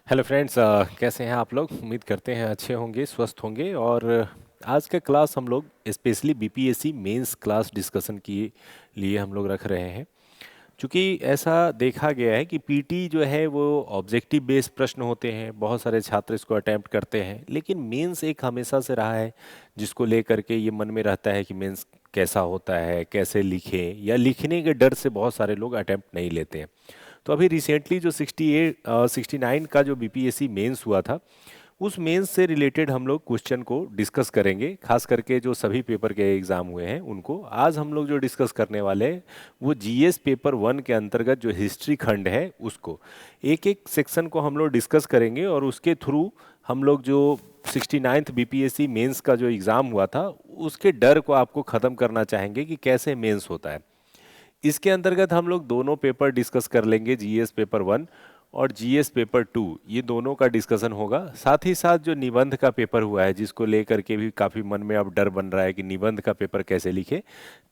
Hello friends, कैसे हैं आप लोग। उम्मीद करते हैं अच्छे होंगे, स्वस्थ होंगे। और आज का क्लास हम लोग specially BPSC mains class discussion के लिए हम लोग रख रहे हैं। क्योंकि ऐसा देखा गया है कि पीटी जो है वो ऑब्जेक्टिव बेस्ड प्रश्न होते हैं, बहुत सारे छात्र इसको अटेम्प्ट करते हैं, लेकिन मेंस एक हमेशा से रहा है जिसको लेकर के ये मन में रहता है कि मेंस कैसा होता है, कैसे लिखें, या लिखने के डर से बहुत सारे लोग अटेम्प्ट नहीं लेते हैं। तो अभी रिसेंटली जो 69 का जो बीपीएससी मेंस हुआ था, उस मेंस से रिलेटेड हम लोग क्वेश्चन को डिस्कस करेंगे। खास करके जो सभी पेपर के एग्ज़ाम हुए हैं उनको आज हम लोग जो डिस्कस करने वाले हैं वो जीएस पेपर 1 के अंतर्गत जो हिस्ट्री खंड है उसको एक एक सेक्शन को हम लोग डिस्कस करेंगे, और उसके थ्रू हम लोग जो 69th बीपीएससी मेंस का जो एग्ज़ाम हुआ था उसके डर को आपको ख़त्म करना चाहेंगे कि कैसे मेंस होता है। इसके अंतर्गत हम लोग दोनों पेपर डिस्कस कर लेंगे, जीएस पेपर 1 और जीएस पेपर 2, ये दोनों का डिस्कशन होगा। साथ ही साथ जो निबंध का पेपर हुआ है जिसको लेकर के भी काफ़ी मन में अब डर बन रहा है कि निबंध का पेपर कैसे लिखे,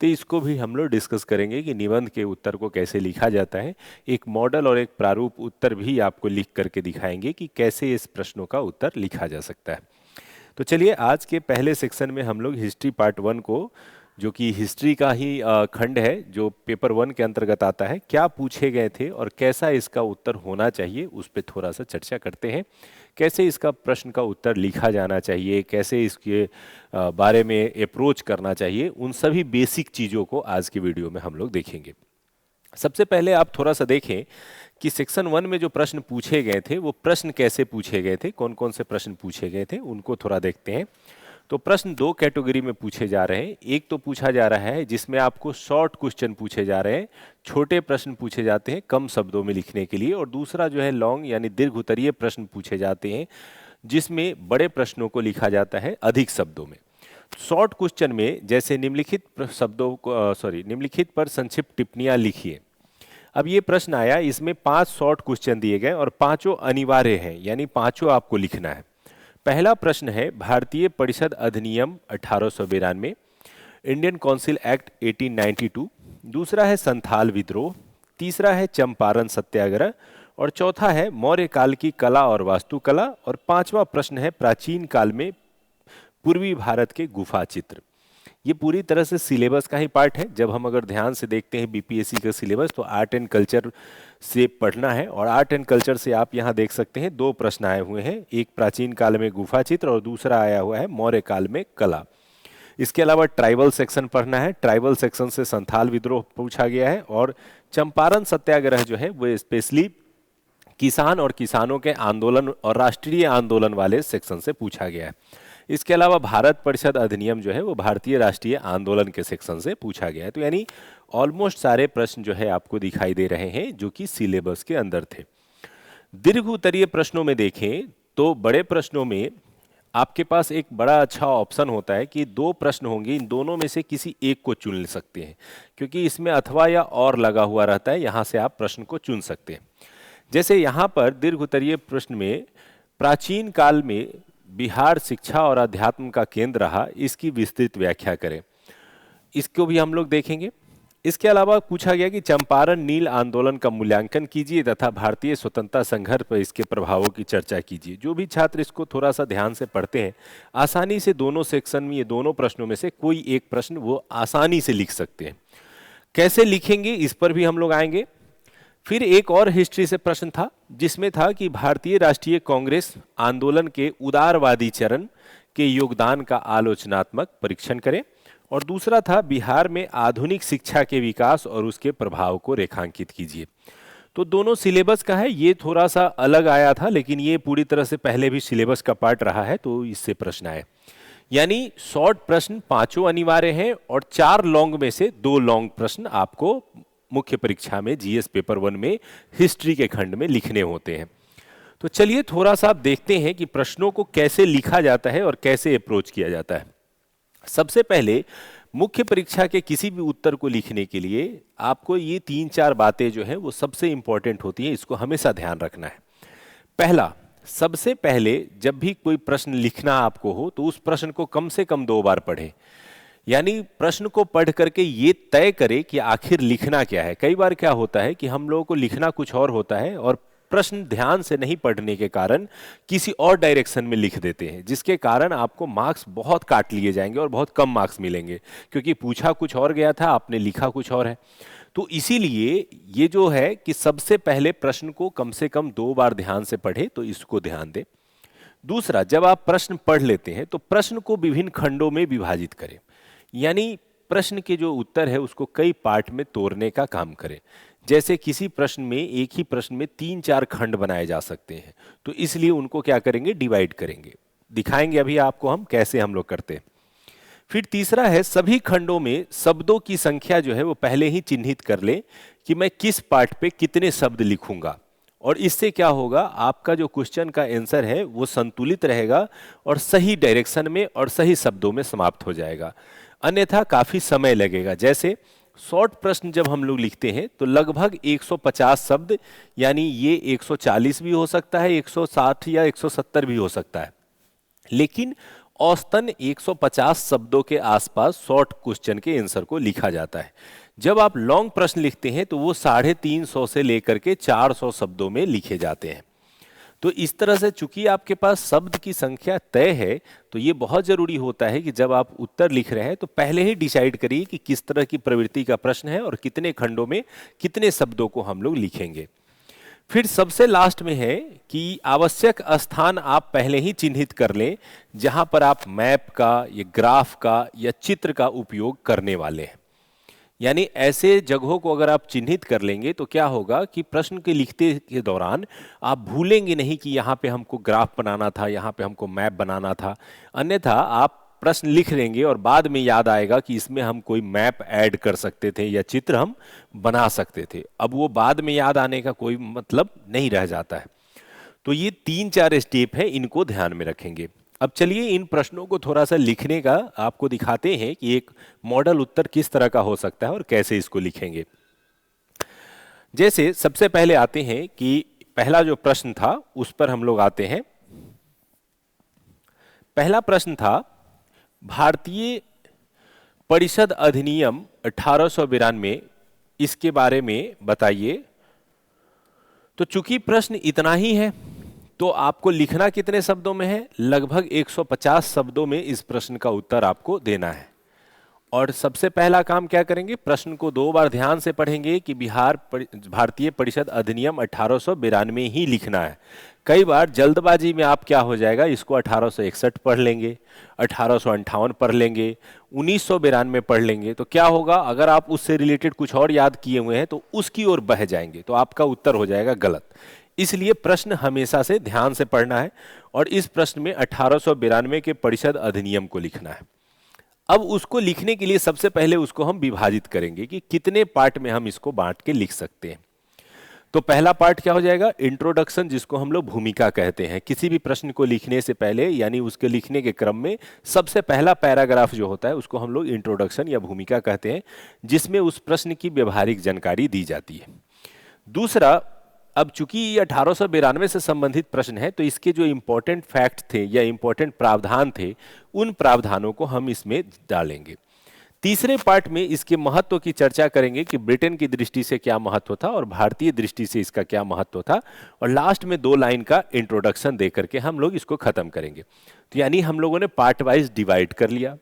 तो इसको भी हम लोग डिस्कस करेंगे कि निबंध के उत्तर को कैसे लिखा जाता है। एक मॉडल और एक प्रारूप उत्तर भी आपको लिख करके दिखाएंगे कि कैसे इस प्रश्नों का उत्तर लिखा जा सकता है। तो चलिए आज के पहले सेक्शन में हम लोग हिस्ट्री पार्ट 1 को, जो कि हिस्ट्री का ही खंड है जो पेपर 1 के अंतर्गत आता है, क्या पूछे गए थे और कैसा इसका उत्तर होना चाहिए उस पर थोड़ा सा चर्चा करते हैं। कैसे इसका प्रश्न का उत्तर लिखा जाना चाहिए, कैसे इसके बारे में अप्रोच करना चाहिए, उन सभी बेसिक चीज़ों को आज की वीडियो में हम लोग देखेंगे। सबसे पहले आप थोड़ा सा देखें कि सेक्शन 1 में जो प्रश्न पूछे गए थे वो प्रश्न कैसे पूछे गए थे, कौन कौन से प्रश्न पूछे गए थे उनको थोड़ा देखते हैं। तो प्रश्न दो कैटेगरी में पूछे जा रहे हैं। एक तो पूछा जा रहा है जिसमें आपको शॉर्ट क्वेश्चन पूछे जा रहे हैं, छोटे प्रश्न पूछे जाते हैं कम शब्दों में लिखने के लिए, और दूसरा जो है लॉन्ग यानी दीर्घ उत्तरीय प्रश्न पूछे जाते हैं जिसमें बड़े प्रश्नों को लिखा जाता है अधिक शब्दों में। शॉर्ट क्वेश्चन में जैसे निम्नलिखित पर संक्षिप्त टिप्पणियां लिखिए। अब ये प्रश्न आया, इसमें 5 शॉर्ट क्वेश्चन दिए गए और पांचों अनिवार्य हैं, यानी पांचों आपको लिखना है। पहला प्रश्न है भारतीय परिषद अधिनियम 1892, इंडियन काउंसिल एक्ट 1892। दूसरा है संथाल विद्रोह। तीसरा है चंपारण सत्याग्रह। और चौथा है मौर्य काल की कला और वास्तुकला। और पांचवा प्रश्न है प्राचीन काल में पूर्वी भारत के गुफा चित्र। ये पूरी तरह से सिलेबस का ही पार्ट है। जब हम अगर ध्यान से देखते हैं बीपीएससी का सिलेबस तो आर्ट एंड कल्चर से पढ़ना है, और आर्ट एंड कल्चर से आप यहाँ देख सकते हैं दो प्रश्न आए हुए हैं, एक प्राचीन काल में गुफा चित्र और दूसरा आया हुआ है मौर्य काल में कला। इसके अलावा ट्राइबल सेक्शन पढ़ना है, ट्राइबल सेक्शन से संथाल विद्रोह पूछा गया है, और चंपारण सत्याग्रह जो है वो स्पेशली किसान और किसानों के आंदोलन और राष्ट्रीय आंदोलन वाले सेक्शन से पूछा गया है। इसके अलावा भारत परिषद अधिनियम जो है वो भारतीय राष्ट्रीय आंदोलन के सेक्शन से पूछा गया है। तो यानी ऑलमोस्ट सारे प्रश्न जो है आपको दिखाई दे रहे हैं जो कि सिलेबस के अंदर थे। दीर्घ उत्तरीय प्रश्नों में देखें तो बड़े प्रश्नों में आपके पास एक बड़ा अच्छा ऑप्शन होता है कि दो प्रश्न होंगे, इन दोनों में से किसी एक को चुन ले सकते हैं, क्योंकि इसमें अथवा या और लगा हुआ रहता है, यहां से आप प्रश्न को चुन सकते हैं। जैसे यहाँ पर दीर्घ उत्तरीय प्रश्न में प्राचीन काल में बिहार शिक्षा और अध्यात्म का केंद्र रहा, इसकी विस्तृत व्याख्या करें, इसको भी हम लोग देखेंगे। इसके अलावा पूछा गया कि चंपारण नील आंदोलन का मूल्यांकन कीजिए तथा भारतीय स्वतंत्रता संघर्ष पर इसके प्रभावों की चर्चा कीजिए। जो भी छात्र इसको थोड़ा सा ध्यान से पढ़ते हैं आसानी से दोनों सेक्शन में, ये दोनों प्रश्नों में से कोई एक प्रश्न वो आसानी से लिख सकते हैं। कैसे लिखेंगे इस पर भी हम लोग आएंगे। फिर एक और हिस्ट्री से प्रश्न था जिसमें था कि भारतीय राष्ट्रीय कांग्रेस आंदोलन के उदारवादी चरण के योगदान का आलोचनात्मक परीक्षण करें। और दूसरा था बिहार में आधुनिक शिक्षा के विकास और उसके प्रभाव को रेखांकित कीजिए। तो दोनों सिलेबस का है, ये थोड़ा सा अलग आया था लेकिन ये पूरी तरह से पहले भी सिलेबस का पार्ट रहा है, तो इससे प्रश्न आए। यानी शॉर्ट प्रश्न पांचों अनिवार्य हैं और 4 लॉन्ग में से 2 लॉन्ग प्रश्न आपको मुख्य परीक्षा में जीएस पेपर 1 में हिस्ट्री के खंड में लिखने होते हैं। तो चलिए थोड़ा सा आप देखते हैं कि प्रश्नों को कैसे लिखा जाता है और कैसे अप्रोच किया जाता है। सबसे पहले मुख्य परीक्षा के किसी भी उत्तर को लिखने के लिए आपको ये 3-4 बातें जो है वो सबसे इंपॉर्टेंट होती हैं, इसको हमेशा ध्यान रखना है। पहला, सबसे पहले जब भी कोई प्रश्न लिखना आपको हो तो उस प्रश्न को कम से कम 2 बार पढ़ें। यानी प्रश्न को पढ़ करके ये तय करें कि आखिर लिखना क्या है। कई बार क्या होता है कि हम लोगों को लिखना कुछ और होता है और प्रश्न ध्यान से नहीं पढ़ने के कारण किसी और डायरेक्शन में लिख देते हैं, जिसके कारण आपको मार्क्स बहुत काट लिए जाएंगे और बहुत कम मार्क्स मिलेंगे, क्योंकि पूछा कुछ और गया था, आपने लिखा कुछ और है। तो इसीलिए ये जो है कि सबसे पहले प्रश्न को कम से कम 2 बार ध्यान से पढ़े, तो इसको ध्यान दें। दूसरा, जब आप प्रश्न पढ़ लेते हैं तो प्रश्न को विभिन्न खंडों में विभाजित करें, यानी प्रश्न के जो उत्तर है उसको कई पार्ट में तोड़ने का काम करें। जैसे किसी प्रश्न में, एक ही प्रश्न में 3-4 खंड बनाए जा सकते हैं, तो इसलिए उनको क्या करेंगे, डिवाइड करेंगे। दिखाएंगे अभी आपको हम कैसे हम लोग करते हैं। फिर तीसरा है, सभी खंडों में शब्दों की संख्या जो है वो पहले ही चिन्हित कर लें कि मैं किस पार्ट पे कितने शब्द लिखूंगा, और इससे क्या होगा, आपका जो क्वेश्चन का आंसर है वो संतुलित रहेगा और सही डायरेक्शन में और सही शब्दों में समाप्त हो जाएगा। अन्यथा काफी समय लगेगा। जैसे शॉर्ट प्रश्न जब हम लोग लिखते हैं तो लगभग 150 शब्द, यानी ये 140 भी हो सकता है, 160 या 170 भी हो सकता है, लेकिन औसतन 150 शब्दों के आसपास शॉर्ट क्वेश्चन के आंसर को लिखा जाता है। जब आप लॉन्ग प्रश्न लिखते हैं तो वो 350 से लेकर के 400 शब्दों में लिखे जाते हैं। तो इस तरह से चूंकि आपके पास शब्द की संख्या तय है, तो ये बहुत जरूरी होता है कि जब आप उत्तर लिख रहे हैं तो पहले ही डिसाइड करिए कि किस तरह की प्रवृत्ति का प्रश्न है और कितने खंडों में कितने शब्दों को हम लोग लिखेंगे। फिर सबसे लास्ट में है कि आवश्यक स्थान आप पहले ही चिन्हित कर लें जहां पर आप मैप का या ग्राफ का या चित्र का उपयोग करने वाले हैं। यानी ऐसे जगहों को अगर आप चिन्हित कर लेंगे तो क्या होगा कि प्रश्न के लिखते के दौरान आप भूलेंगे नहीं कि यहाँ पे हमको ग्राफ बनाना था, यहाँ पे हमको मैप बनाना था। अन्यथा आप प्रश्न लिख लेंगे और बाद में याद आएगा कि इसमें हम कोई मैप ऐड कर सकते थे या चित्र हम बना सकते थे। अब वो बाद में याद आने का कोई मतलब नहीं रह जाता है। तो ये 3-4 स्टेप है, इनको ध्यान में रखेंगे। अब चलिए इन प्रश्नों को थोड़ा सा लिखने का आपको दिखाते हैं कि एक मॉडल उत्तर किस तरह का हो सकता है और कैसे इसको लिखेंगे। जैसे सबसे पहले आते हैं कि पहला जो प्रश्न था उस पर हम लोग आते हैं। पहला प्रश्न था, भारतीय परिषद अधिनियम 1892, इसके बारे में बताइए। तो चूंकि प्रश्न इतना ही है तो आपको लिखना कितने शब्दों में है, लगभग 150 शब्दों में इस प्रश्न का उत्तर आपको देना है। और सबसे पहला काम क्या करेंगे, प्रश्न को 2 बार ध्यान से पढ़ेंगे कि भारतीय परिषद अधिनियम 1892 ही लिखना है। कई बार जल्दबाजी में आप क्या हो जाएगा, इसको 1861 पढ़ लेंगे, 1858 पढ़ लेंगे, 1992 पढ़ लेंगे। तो क्या होगा, अगर आप उससे रिलेटेड कुछ और याद किए हुए हैं तो उसकी ओर बह जाएंगे, तो आपका उत्तर हो जाएगा गलत। इसलिए प्रश्न हमेशा से ध्यान से पढ़ना है और इस प्रश्न में 1892 के परिषद अधिनियम को लिखना है। अब उसको लिखने के लिए सबसे पहले उसको हम विभाजित करेंगे कि कितने पार्ट में हम इसको बांट के लिख सकते हैं। तो पहला पार्ट क्या हो जाएगा, इंट्रोडक्शन, जिसको हम लोग भूमिका कहते हैं। किसी भी प्रश्न को लिखने से पहले, यानी उसके लिखने के क्रम में सबसे पहला पैराग्राफ जो होता है उसको हम लोग इंट्रोडक्शन या भूमिका कहते हैं, जिसमें उस प्रश्न की व्यवहारिक जानकारी दी जाती है। दूसरा, अब चूंकि ये 1892 से संबंधित प्रश्न है तो इसके जो इंपॉर्टेंट फैक्ट थे या इंपॉर्टेंट प्रावधान थे, उन प्रावधानों को हम इसमें डालेंगे। तीसरे पार्ट में इसके महत्व की चर्चा करेंगे कि ब्रिटेन की दृष्टि से क्या महत्व था और भारतीय दृष्टि से इसका क्या महत्व था, और लास्ट में 2 लाइन का इंट्रोडक्शन दे करके हम लोग इसको खत्म करेंगे। तो यानी हम लोगों ने पार्ट वाइज डिवाइड कर लिया।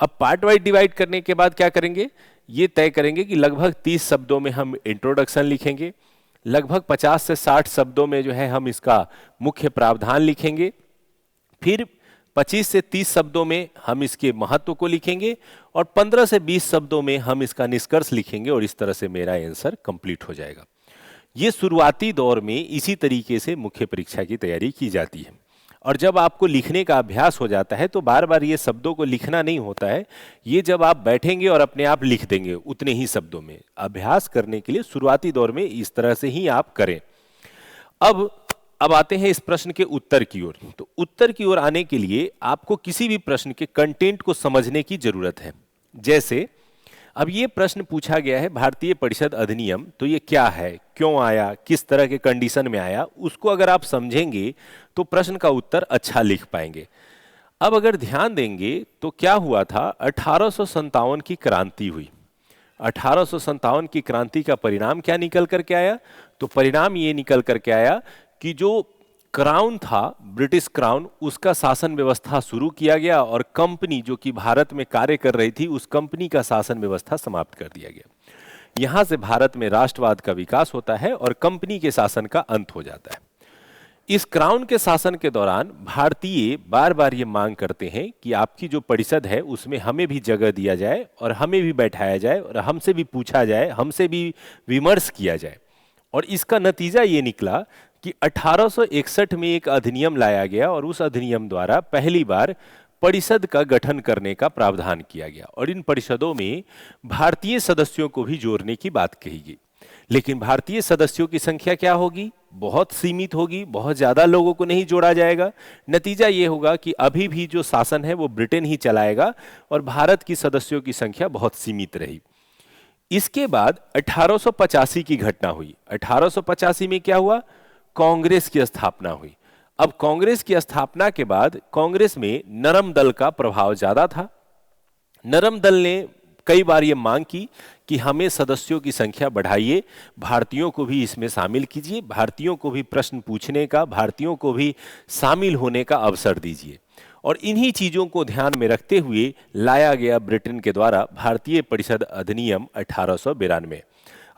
अब पार्ट वाइज डिवाइड करने के बाद क्या करेंगे, ये तय करेंगे कि लगभग 30 शब्दों में हम इंट्रोडक्शन लिखेंगे, लगभग 50 से 60 शब्दों में जो है हम इसका मुख्य प्रावधान लिखेंगे, फिर 25 से 30 शब्दों में हम इसके महत्व को लिखेंगे और 15 से 20 शब्दों में हम इसका निष्कर्ष लिखेंगे, और इस तरह से मेरा आंसर कंप्लीट हो जाएगा। ये शुरुआती दौर में इसी तरीके से मुख्य परीक्षा की तैयारी की जाती है। और जब आपको लिखने का अभ्यास हो जाता है तो बार बार ये शब्दों को लिखना नहीं होता है, ये जब आप बैठेंगे और अपने आप लिख देंगे उतने ही शब्दों में। अभ्यास करने के लिए शुरुआती दौर में इस तरह से ही आप करें। अब आते हैं इस प्रश्न के उत्तर की ओर। तो उत्तर की ओर आने के लिए आपको किसी भी प्रश्न के कंटेंट को समझने की जरूरत है। जैसे अब ये प्रश्न पूछा गया है भारतीय परिषद अधिनियम, तो ये क्या है, क्यों आया, किस तरह के कंडीशन में आया, उसको अगर आप समझेंगे तो प्रश्न का उत्तर अच्छा लिख पाएंगे। अब अगर ध्यान देंगे तो क्या हुआ था, 1857 की क्रांति हुई। 1857 की क्रांति का परिणाम क्या निकल करके आया? तो परिणाम ये निकल करके आया कि जो क्राउन था, ब्रिटिश क्राउन, उसका शासन व्यवस्था शुरू किया गया और कंपनी जो कि भारत में कार्य कर रही थी, उस कंपनी का शासन व्यवस्था समाप्त कर दिया गया। यहां से भारत में राष्ट्रवाद का विकास होता है और कंपनी के शासन का अंत हो जाता है। इस क्राउन के शासन के दौरान भारतीय बार बार ये मांग करते हैं कि आपकी जो परिषद है उसमें हमें भी जगह दिया जाए और हमें भी बैठाया जाए और हमसे भी पूछा जाए, हमसे भी विमर्श किया जाए। और इसका नतीजा ये निकला कि 1861 में एक अधिनियम लाया गया और उस अधिनियम द्वारा पहली बार परिषद का गठन करने का प्रावधान किया गया और इन परिषदों में भारतीय सदस्यों को भी जोड़ने की बात कही गई। लेकिन भारतीय सदस्यों की संख्या क्या होगी? बहुत सीमित होगी, बहुत ज्यादा लोगों को नहीं जोड़ा जाएगा। नतीजा ये होगा कि अभी भी जो शासन है वो ब्रिटेन ही चलाएगा और भारत की सदस्यों की संख्या बहुत सीमित रही। इसके बाद 1885 की घटना हुई। 1885 में क्या हुआ? कांग्रेस की स्थापना हुई। अब कांग्रेस की स्थापना के बाद कांग्रेस में नरम दल का प्रभाव ज्यादा था। नरम दल ने कई बार ये मांग की कि हमें सदस्यों की संख्या बढ़ाइए, भारतीयों को भी इसमें शामिल कीजिए, भारतीयों को भी प्रश्न पूछने का, भारतीयों को भी शामिल होने का अवसर दीजिए। और इन्हीं चीजों को ध्यान में रखते हुए लाया गया ब्रिटेन के द्वारा भारतीय परिषद अधिनियम 1892।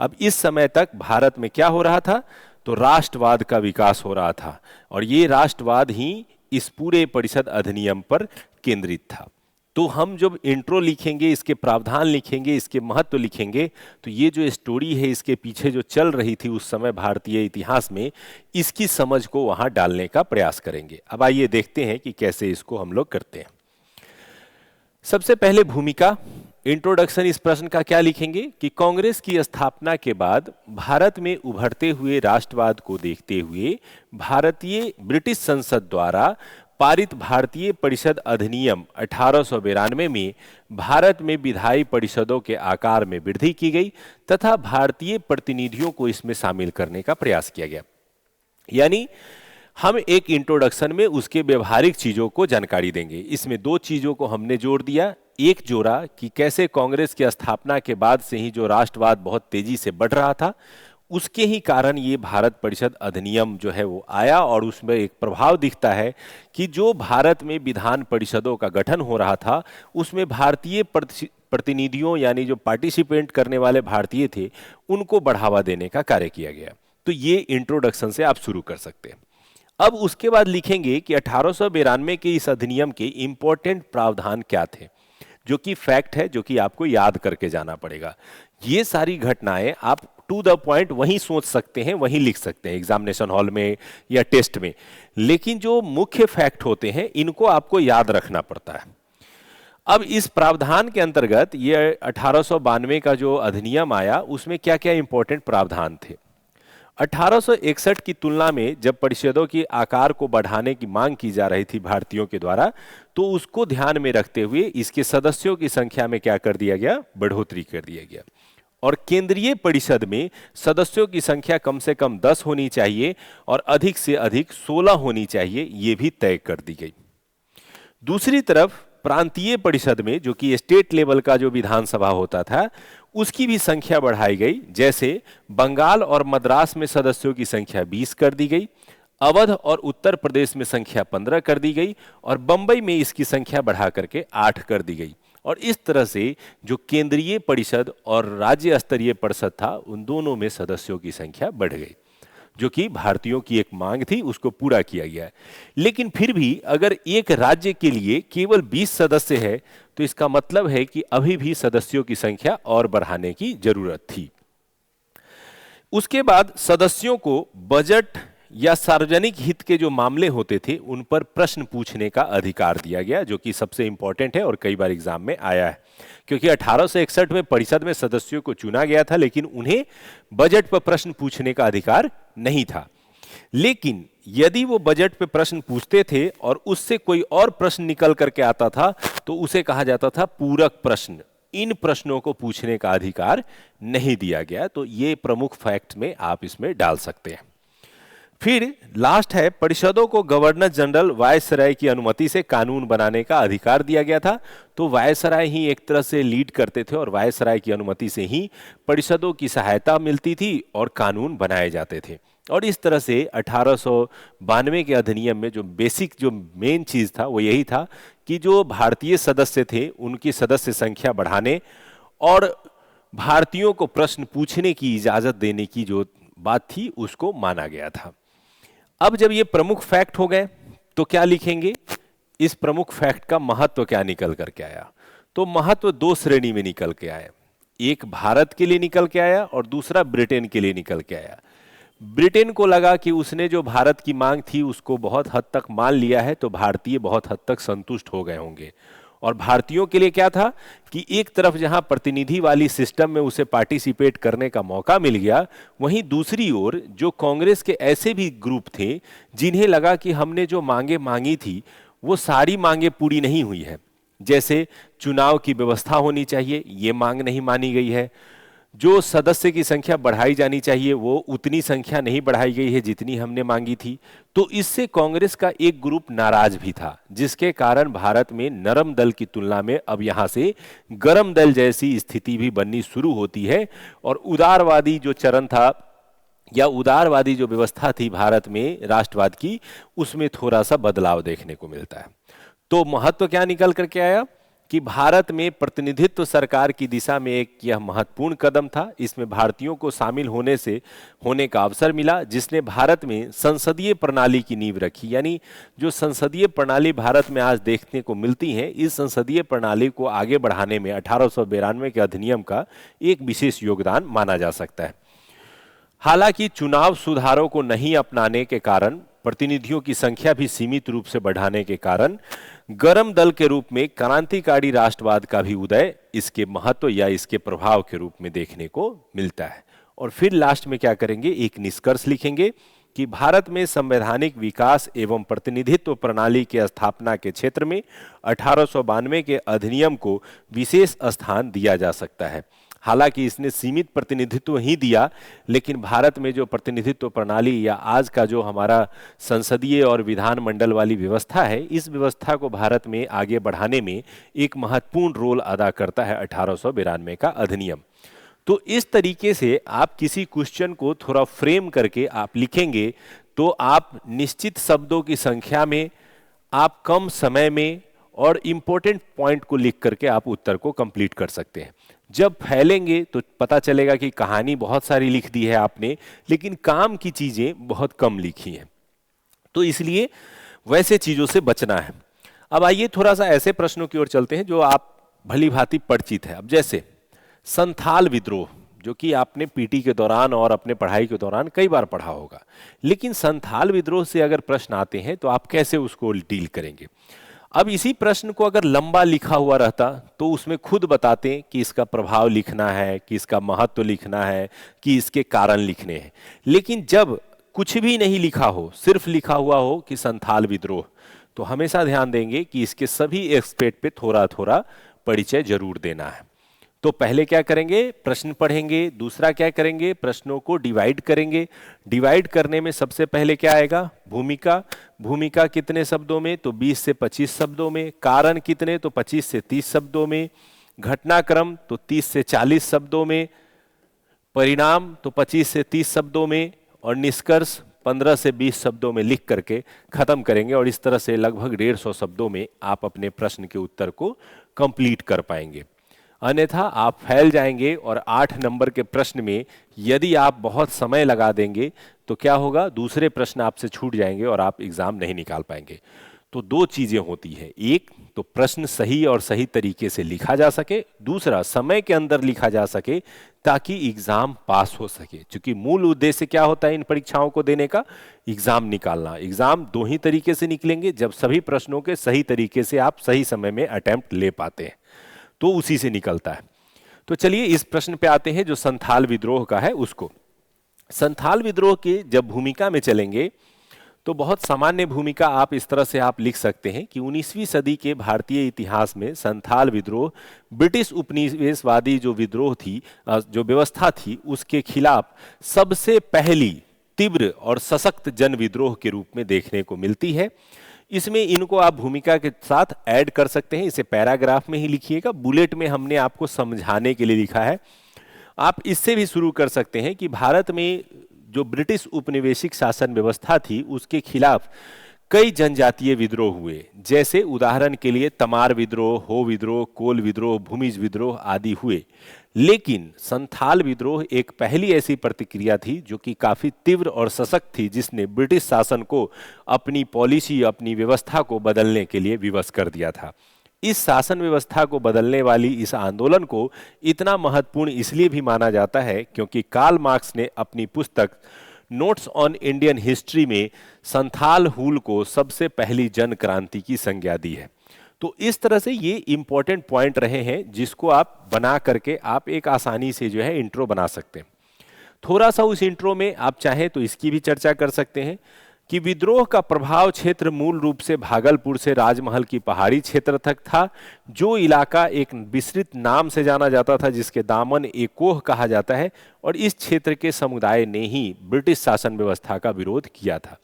अब इस समय तक भारत में क्या हो रहा था? तो राष्ट्रवाद का विकास हो रहा था और ये राष्ट्रवाद ही इस पूरे परिषद अधिनियम पर केंद्रित था। तो हम जब इंट्रो लिखेंगे, इसके प्रावधान लिखेंगे, इसके महत्व लिखेंगे, तो ये जो स्टोरी है इसके पीछे जो चल रही थी उस समय भारतीय इतिहास में, इसकी समझ को वहां डालने का प्रयास करेंगे। अब आइए देखते हैं कि कैसे इसको हम लोग करते हैं। सबसे पहले भूमिका, इंट्रोडक्शन। इस प्रश्न का क्या लिखेंगे कि कांग्रेस की स्थापना के बाद भारत में उभरते हुए राष्ट्रवाद को देखते हुए भारतीय ब्रिटिश संसद द्वारा पारित भारतीय परिषद अधिनियम 1892 में भारत में विधायी परिषदों के आकार में वृद्धि की गई तथा भारतीय प्रतिनिधियों को इसमें शामिल करने का प्रयास किया गया। यानी हम एक इंट्रोडक्शन में उसके व्यवहारिक चीजों को जानकारी देंगे। इसमें दो चीजों को हमने जोड़ दिया। एक जोड़ा कि कैसे कांग्रेस की स्थापना के बाद से ही जो राष्ट्रवाद बहुत तेजी से बढ़ रहा था, उसके ही कारण ये भारत परिषद अधिनियम जो है वो आया और उसमें एक प्रभाव दिखता है कि जो भारत में विधान परिषदों का गठन हो रहा था उसमें भारतीय प्रतिनिधियों यानी जो पार्टिसिपेंट करने वाले भारतीय थे उनको बढ़ावा देने का कार्य किया गया। तो ये इंट्रोडक्शन से आप शुरू कर सकते हैं। अब उसके बाद लिखेंगे कि 1892 के इस अधिनियम के इंपॉर्टेंट प्रावधान क्या थे, जो कि फैक्ट है, जो कि आपको याद करके जाना पड़ेगा। ये सारी घटनाएं आप टू द पॉइंट वहीं सोच सकते हैं, वहीं लिख सकते हैं एग्जामिनेशन हॉल में या टेस्ट में, लेकिन जो मुख्य फैक्ट होते हैं इनको आपको याद रखना पड़ता है। अब इस प्रावधान के अंतर्गत ये 1892 का जो अधिनियम आया उसमें क्या क्या इंपॉर्टेंट प्रावधान थे। 1861 की तुलना में जब परिषदों के आकार को बढ़ाने की मांग की जा रही थी भारतीयों के द्वारा, तो उसको ध्यान में रखते हुए इसके सदस्यों की संख्या में क्या कर दिया गया? बढ़ोतरी कर दिया गया। और केंद्रीय परिषद में सदस्यों की संख्या कम से कम 10 होनी चाहिए और अधिक से अधिक 16 होनी चाहिए, ये भी तय कर दी गई। दूसरी तरफ प्रांतीय परिषद में, जो कि स्टेट लेवल का जो विधानसभा होता था, उसकी भी संख्या बढ़ाई गई। जैसे बंगाल और मद्रास में सदस्यों की संख्या 20 कर दी गई, अवध और उत्तर प्रदेश में संख्या 15 कर दी गई और बंबई में इसकी संख्या बढ़ा करके 8 कर दी गई। और इस तरह से जो केंद्रीय परिषद और राज्य स्तरीय परिषद था उन दोनों में सदस्यों की संख्या बढ़ गई, जो कि भारतीयों की एक मांग थी, उसको पूरा किया गया। लेकिन फिर भी अगर एक राज्य के लिए केवल 20 सदस्य है तो इसका मतलब है कि अभी भी सदस्यों की संख्या और बढ़ाने की जरूरत थी। उसके बाद सदस्यों को बजट या सार्वजनिक हित के जो मामले होते थे उन पर प्रश्न पूछने का अधिकार दिया गया, जो कि सबसे इंपॉर्टेंट है और कई बार एग्जाम में आया है। क्योंकि 1861 में परिषद में सदस्यों को चुना गया था लेकिन उन्हें बजट पर प्रश्न पूछने का अधिकार नहीं था। लेकिन यदि वो बजट पे प्रश्न पूछते थे और उससे कोई और प्रश्न निकल करके आता था तो उसे कहा जाता था पूरक प्रश्न। इन प्रश्नों को पूछने का अधिकार नहीं दिया गया। तो ये प्रमुख फैक्ट में आप इसमें डाल सकते हैं। फिर लास्ट है, परिषदों को गवर्नर जनरल वायसराय की अनुमति से कानून बनाने का अधिकार दिया गया था। तो वायसराय ही एक तरह से लीड करते थे और वायसराय की अनुमति से ही परिषदों की सहायता मिलती थी और कानून बनाए जाते थे। और इस तरह से 1892 के अधिनियम में जो बेसिक जो मेन चीज था वो यही था कि जो भारतीय सदस्य थे उनकी सदस्य संख्या बढ़ाने और भारतीयों को प्रश्न पूछने की इजाजत देने की जो बात थी उसको माना गया था। अब जब ये प्रमुख फैक्ट हो गए तो क्या लिखेंगे, इस प्रमुख फैक्ट का महत्व क्या निकल करके आया। तो महत्व दो श्रेणी में निकल के आया, एक भारत के लिए निकल के आया और दूसरा ब्रिटेन के लिए निकल के आया। ब्रिटेन को लगा कि उसने जो भारत की मांग थी उसको बहुत हद तक मान लिया है, तो भारतीय बहुत हद तक संतुष्ट हो गए होंगे। और भारतीयों के लिए क्या था कि एक तरफ जहां प्रतिनिधि वाली सिस्टम में उसे पार्टिसिपेट करने का मौका मिल गया, वहीं दूसरी ओर जो कांग्रेस के ऐसे भी ग्रुप थे जिन्हें लगा कि हमने जो मांगे मांगी थी वो सारी मांगे पूरी नहीं हुई है। जैसे चुनाव की व्यवस्था होनी चाहिए, ये मांग नहीं मानी गई है। जो सदस्य की संख्या बढ़ाई जानी चाहिए वो उतनी संख्या नहीं बढ़ाई गई है जितनी हमने मांगी थी। तो इससे कांग्रेस का एक ग्रुप नाराज भी था, जिसके कारण भारत में नरम दल की तुलना में अब यहां से गरम दल जैसी स्थिति भी बननी शुरू होती है। और उदारवादी जो चरण था या उदारवादी जो व्यवस्था थी भारत में राष्ट्रवाद की, उसमें थोड़ा सा बदलाव देखने को मिलता है। तो महत्व क्या निकल करके आया कि भारत में प्रतिनिधित्व सरकार की दिशा में एक यह महत्वपूर्ण कदम था। इसमें भारतीयों को शामिल होने का अवसर मिला, जिसने भारत में संसदीय प्रणाली की नींव रखी। यानी जो संसदीय प्रणाली भारत में आज देखने को मिलती है, इस संसदीय प्रणाली को आगे बढ़ाने में 1892 के अधिनियम का एक विशेष योगदान माना जा सकता है। हालांकि चुनाव सुधारों को नहीं अपनाने के कारण, प्रतिनिधियों की संख्या भी सीमित रूप से बढ़ाने के कारण गरम दल के रूप में क्रांतिकारी राष्ट्रवाद का भी उदय इसके महत्व या इसके प्रभाव के रूप में देखने को मिलता है। और फिर लास्ट में क्या करेंगे, एक निष्कर्ष लिखेंगे कि भारत में संवैधानिक विकास एवं प्रतिनिधित्व प्रणाली के स्थापना के क्षेत्र में 1892 के अधिनियम को विशेष स्थान दिया जा सकता है। हालांकि इसने सीमित प्रतिनिधित्व ही दिया, लेकिन भारत में जो प्रतिनिधित्व प्रणाली या आज का जो हमारा संसदीय और विधानमंडल वाली व्यवस्था है, इस व्यवस्था को भारत में आगे बढ़ाने में एक महत्वपूर्ण रोल अदा करता है 1892 का अधिनियम। तो इस तरीके से आप किसी क्वेश्चन को थोड़ा फ्रेम करके आप लिखेंगे तो आप निश्चित शब्दों की संख्या में, आप कम समय में और इंपॉर्टेंट पॉइंट को लिख करके आप उत्तर को कंप्लीट कर सकते हैं। जब फैलेंगे तो पता चलेगा कि कहानी बहुत सारी लिख दी है आपने, लेकिन काम की चीजें बहुत कम लिखी हैं। तो इसलिए वैसे चीजों से बचना है। अब आइए थोड़ा सा ऐसे प्रश्नों की ओर चलते हैं जो आप भली भांति परिचित है। अब जैसे संथाल विद्रोह, जो कि आपने पीटी के दौरान और अपने पढ़ाई के दौरान कई बार पढ़ा होगा, लेकिन संथाल विद्रोह से अगर प्रश्न आते हैं तो आप कैसे उसको डील करेंगे। अब इसी प्रश्न को अगर लंबा लिखा हुआ रहता तो उसमें खुद बताते कि इसका प्रभाव लिखना है, कि इसका महत्व लिखना है, कि इसके कारण लिखने हैं। लेकिन जब कुछ भी नहीं लिखा हो, सिर्फ लिखा हुआ हो कि संथाल विद्रोह, तो हमेशा ध्यान देंगे कि इसके सभी एस्पेक्ट पे थोड़ा थोड़ा परिचय जरूर देना है। तो पहले क्या करेंगे, प्रश्न पढ़ेंगे। दूसरा क्या करेंगे, प्रश्नों को डिवाइड करेंगे। डिवाइड करने में सबसे पहले क्या आएगा, भूमिका। भूमिका कितने शब्दों में, तो 20 से 25 शब्दों में। कारण कितने, तो 25 से 30 शब्दों में। घटनाक्रम तो 30 से 40 शब्दों में। परिणाम तो 25 से 30 शब्दों में। और निष्कर्ष 15 से 20 शब्दों में लिख करके खत्म करेंगे। और इस तरह से लगभग 150 शब्दों में आप अपने प्रश्न के उत्तर को कंप्लीट कर पाएंगे। अन्यथा आप फैल जाएंगे और 8 नंबर के प्रश्न में यदि आप बहुत समय लगा देंगे तो क्या होगा, दूसरे प्रश्न आपसे छूट जाएंगे और आप एग्जाम नहीं निकाल पाएंगे। तो दो चीजें होती है, एक तो प्रश्न सही और सही तरीके से लिखा जा सके, दूसरा समय के अंदर लिखा जा सके ताकि एग्जाम पास हो सके। क्योंकि मूल उद्देश्य क्या होता है इन परीक्षाओं को देने का, एग्जाम निकालना। एग्जाम दो ही तरीके से निकलेंगे, जब सभी प्रश्नों के सही तरीके से आप सही समय में अटेम्प्ट ले पाते हैं, तो उसी से निकलता है। तो चलिए इस प्रश्न पे आते हैं जो संथाल विद्रोह का है उसको। संथाल विद्रोह की जब भूमिका में चलेंगे तो बहुत सामान्य भूमिका आप इस तरह से आप लिख सकते हैं कि 19वीं सदी के भारतीय इतिहास में संथाल विद्रोह ब्रिटिश उपनिवेशवादी जो विद्रोह थी, जो व्यवस्था थी, उसके खिलाफ सबसे पहली तीव्र और सशक्त जन विद्रोह के रूप में देखने को मिलती है। इसमें इनको आप भूमिका के साथ ऐड कर सकते हैं, इसे पैराग्राफ में ही लिखिएगा, बुलेट में हमने आपको समझाने के लिए लिखा है। आप इससे भी शुरू कर सकते हैं कि भारत में जो ब्रिटिश उपनिवेशिक शासन व्यवस्था थी उसके खिलाफ कई जनजातीय विद्रोह हुए, जैसे उदाहरण के लिए तमार विद्रोह, हो विद्रोह, कोल विद्रोह, भूमिज विद्रोह आदि हुए। लेकिन संथाल विद्रोह एक पहली ऐसी प्रतिक्रिया थी जो कि काफी तीव्र और सशक्त थी, जिसने ब्रिटिश शासन को अपनी पॉलिसी, अपनी व्यवस्था को बदलने के लिए विवश कर दिया था। इस शासन व्यवस्था को बदलने वाली इस आंदोलन को इतना महत्वपूर्ण इसलिए भी माना जाता है क्योंकि कार्ल मार्क्स ने अपनी पुस्तक नोट्स ऑन इंडियन हिस्ट्री में संथाल हूल को सबसे पहली जन क्रांति की संज्ञा दी है। तो इस तरह से ये इंपॉर्टेंट पॉइंट रहे हैं जिसको आप बना करके आप एक आसानी से जो है इंट्रो बना सकते हैं। थोड़ा सा उस इंट्रो में आप चाहें तो इसकी भी चर्चा कर सकते हैं कि विद्रोह का प्रभाव क्षेत्र मूल रूप से भागलपुर से राजमहल की पहाड़ी क्षेत्र तक था, जो इलाका एक विस्तृत नाम से जाना जाता था जिसके दामन एकोह कहा जाता है, और इस क्षेत्र के समुदाय ने ही ब्रिटिश शासन व्यवस्था का विरोध किया था।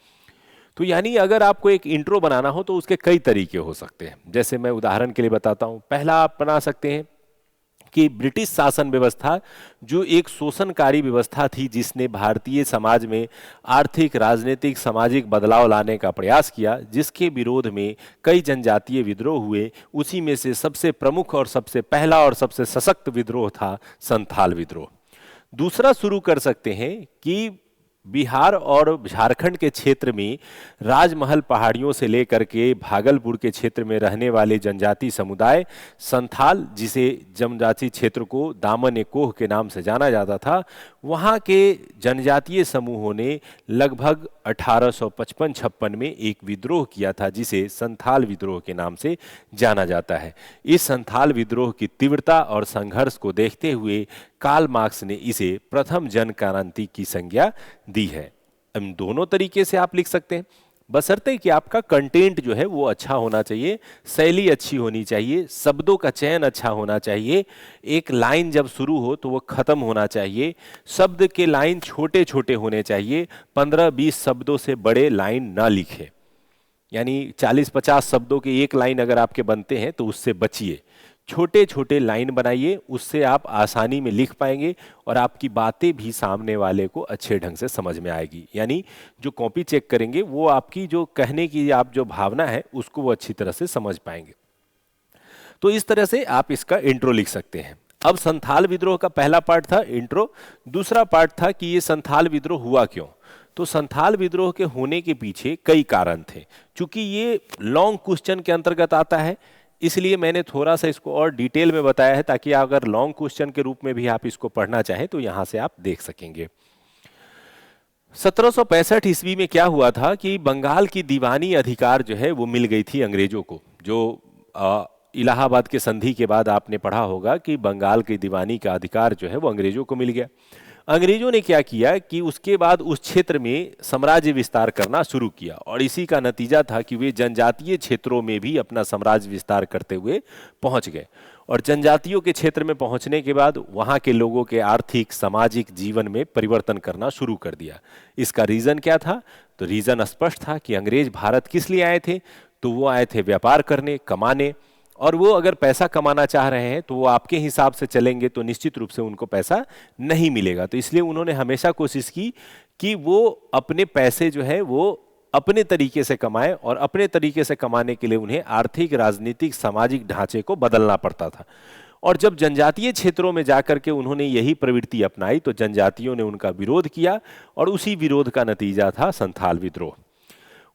तो यानी अगर आपको एक इंट्रो बनाना हो तो उसके कई तरीके हो सकते हैं। जैसे मैं उदाहरण के लिए बताता हूं, पहला आप बना सकते हैं कि ब्रिटिश शासन व्यवस्था जो एक शोषणकारी व्यवस्था थी जिसने भारतीय समाज में आर्थिक, राजनीतिक, सामाजिक बदलाव लाने का प्रयास किया, जिसके विरोध में कई जनजातीय विद्रोह हुए, उसी में से सबसे प्रमुख और सबसे पहला और सबसे सशक्त विद्रोह था संथाल विद्रोह। दूसरा शुरू कर सकते हैं कि बिहार और झारखंड के क्षेत्र में राजमहल पहाड़ियों से लेकर के भागलपुर के क्षेत्र में रहने वाले जनजाति समुदाय संथाल, जिसे जनजाति क्षेत्र को दामन ए कोह के नाम से जाना जाता था, वहाँ के जनजातीय समूहों ने लगभग 1855-56 में एक विद्रोह किया था जिसे संथाल विद्रोह के नाम से जाना जाता है। इस संथाल विद्रोह की तीव्रता और संघर्ष को देखते हुए कार्ल मार्क्स ने इसे प्रथम जन क्रांति की संज्ञा दी है। इन दोनों तरीके से आप लिख सकते हैं, बशर्ते कि आपका कंटेंट जो है वो अच्छा होना चाहिए, शैली अच्छी होनी चाहिए, शब्दों का चयन अच्छा होना चाहिए, एक लाइन जब शुरू हो तो वो खत्म होना चाहिए, शब्द के लाइन छोटे छोटे होने चाहिए, 15-20 शब्दों से बड़े लाइन ना लिखें। यानी 40-50 शब्दों के एक लाइन अगर आपके बनते हैं तो उससे बचिए, छोटे छोटे लाइन बनाइए, उससे आप आसानी में लिख पाएंगे और आपकी बातें भी सामने वाले को अच्छे ढंग से समझ में आएगी। यानी जो कॉपी चेक करेंगे वो आपकी जो कहने की आप जो भावना है उसको वो अच्छी तरह से समझ पाएंगे। तो इस तरह से आप इसका इंट्रो लिख सकते हैं। अब संथाल विद्रोह का पहला पार्ट था इंट्रो, दूसरा पार्ट था कि ये संथाल विद्रोह हुआ क्यों। तो संथाल विद्रोह के होने के पीछे कई कारण थे। चूंकि ये लॉन्ग क्वेश्चन के अंतर्गत आता है इसलिए मैंने थोड़ा सा इसको और डिटेल में बताया है, ताकि अगर लॉन्ग क्वेश्चन के रूप में भी आप इसको पढ़ना चाहें तो यहां से आप देख सकेंगे। 1765 ईस्वी में क्या हुआ था कि बंगाल की दीवानी अधिकार जो है वो मिल गई थी अंग्रेजों को। जो इलाहाबाद के संधि के बाद आपने पढ़ा होगा कि बंगाल की दीवानी का अधिकार जो है वो अंग्रेजों को मिल गया। अंग्रेजों ने क्या किया कि उसके बाद उस क्षेत्र में साम्राज्य विस्तार करना शुरू किया, और इसी का नतीजा था कि वे जनजातीय क्षेत्रों में भी अपना साम्राज्य विस्तार करते हुए पहुंच गए। और जनजातियों के क्षेत्र में पहुंचने के बाद वहां के लोगों के आर्थिक, सामाजिक जीवन में परिवर्तन करना शुरू कर दिया। इसका रीजन क्या था? तो रीजन स्पष्ट था कि अंग्रेज भारत किस लिए आए थे, तो वो आए थे व्यापार करने, कमाने, और वो अगर पैसा कमाना चाह रहे हैं तो वो आपके हिसाब से चलेंगे तो निश्चित रूप से उनको पैसा नहीं मिलेगा। तो इसलिए उन्होंने हमेशा कोशिश की कि वो अपने पैसे जो है वो अपने तरीके से कमाएं, और अपने तरीके से कमाने के लिए उन्हें आर्थिक, राजनीतिक, सामाजिक ढांचे को बदलना पड़ता था। और जब जनजातीय क्षेत्रों में जाकर के उन्होंने यही प्रवृत्ति अपनाई तो जनजातियों ने उनका विरोध किया, और उसी विरोध का नतीजा था संथाल विद्रोह।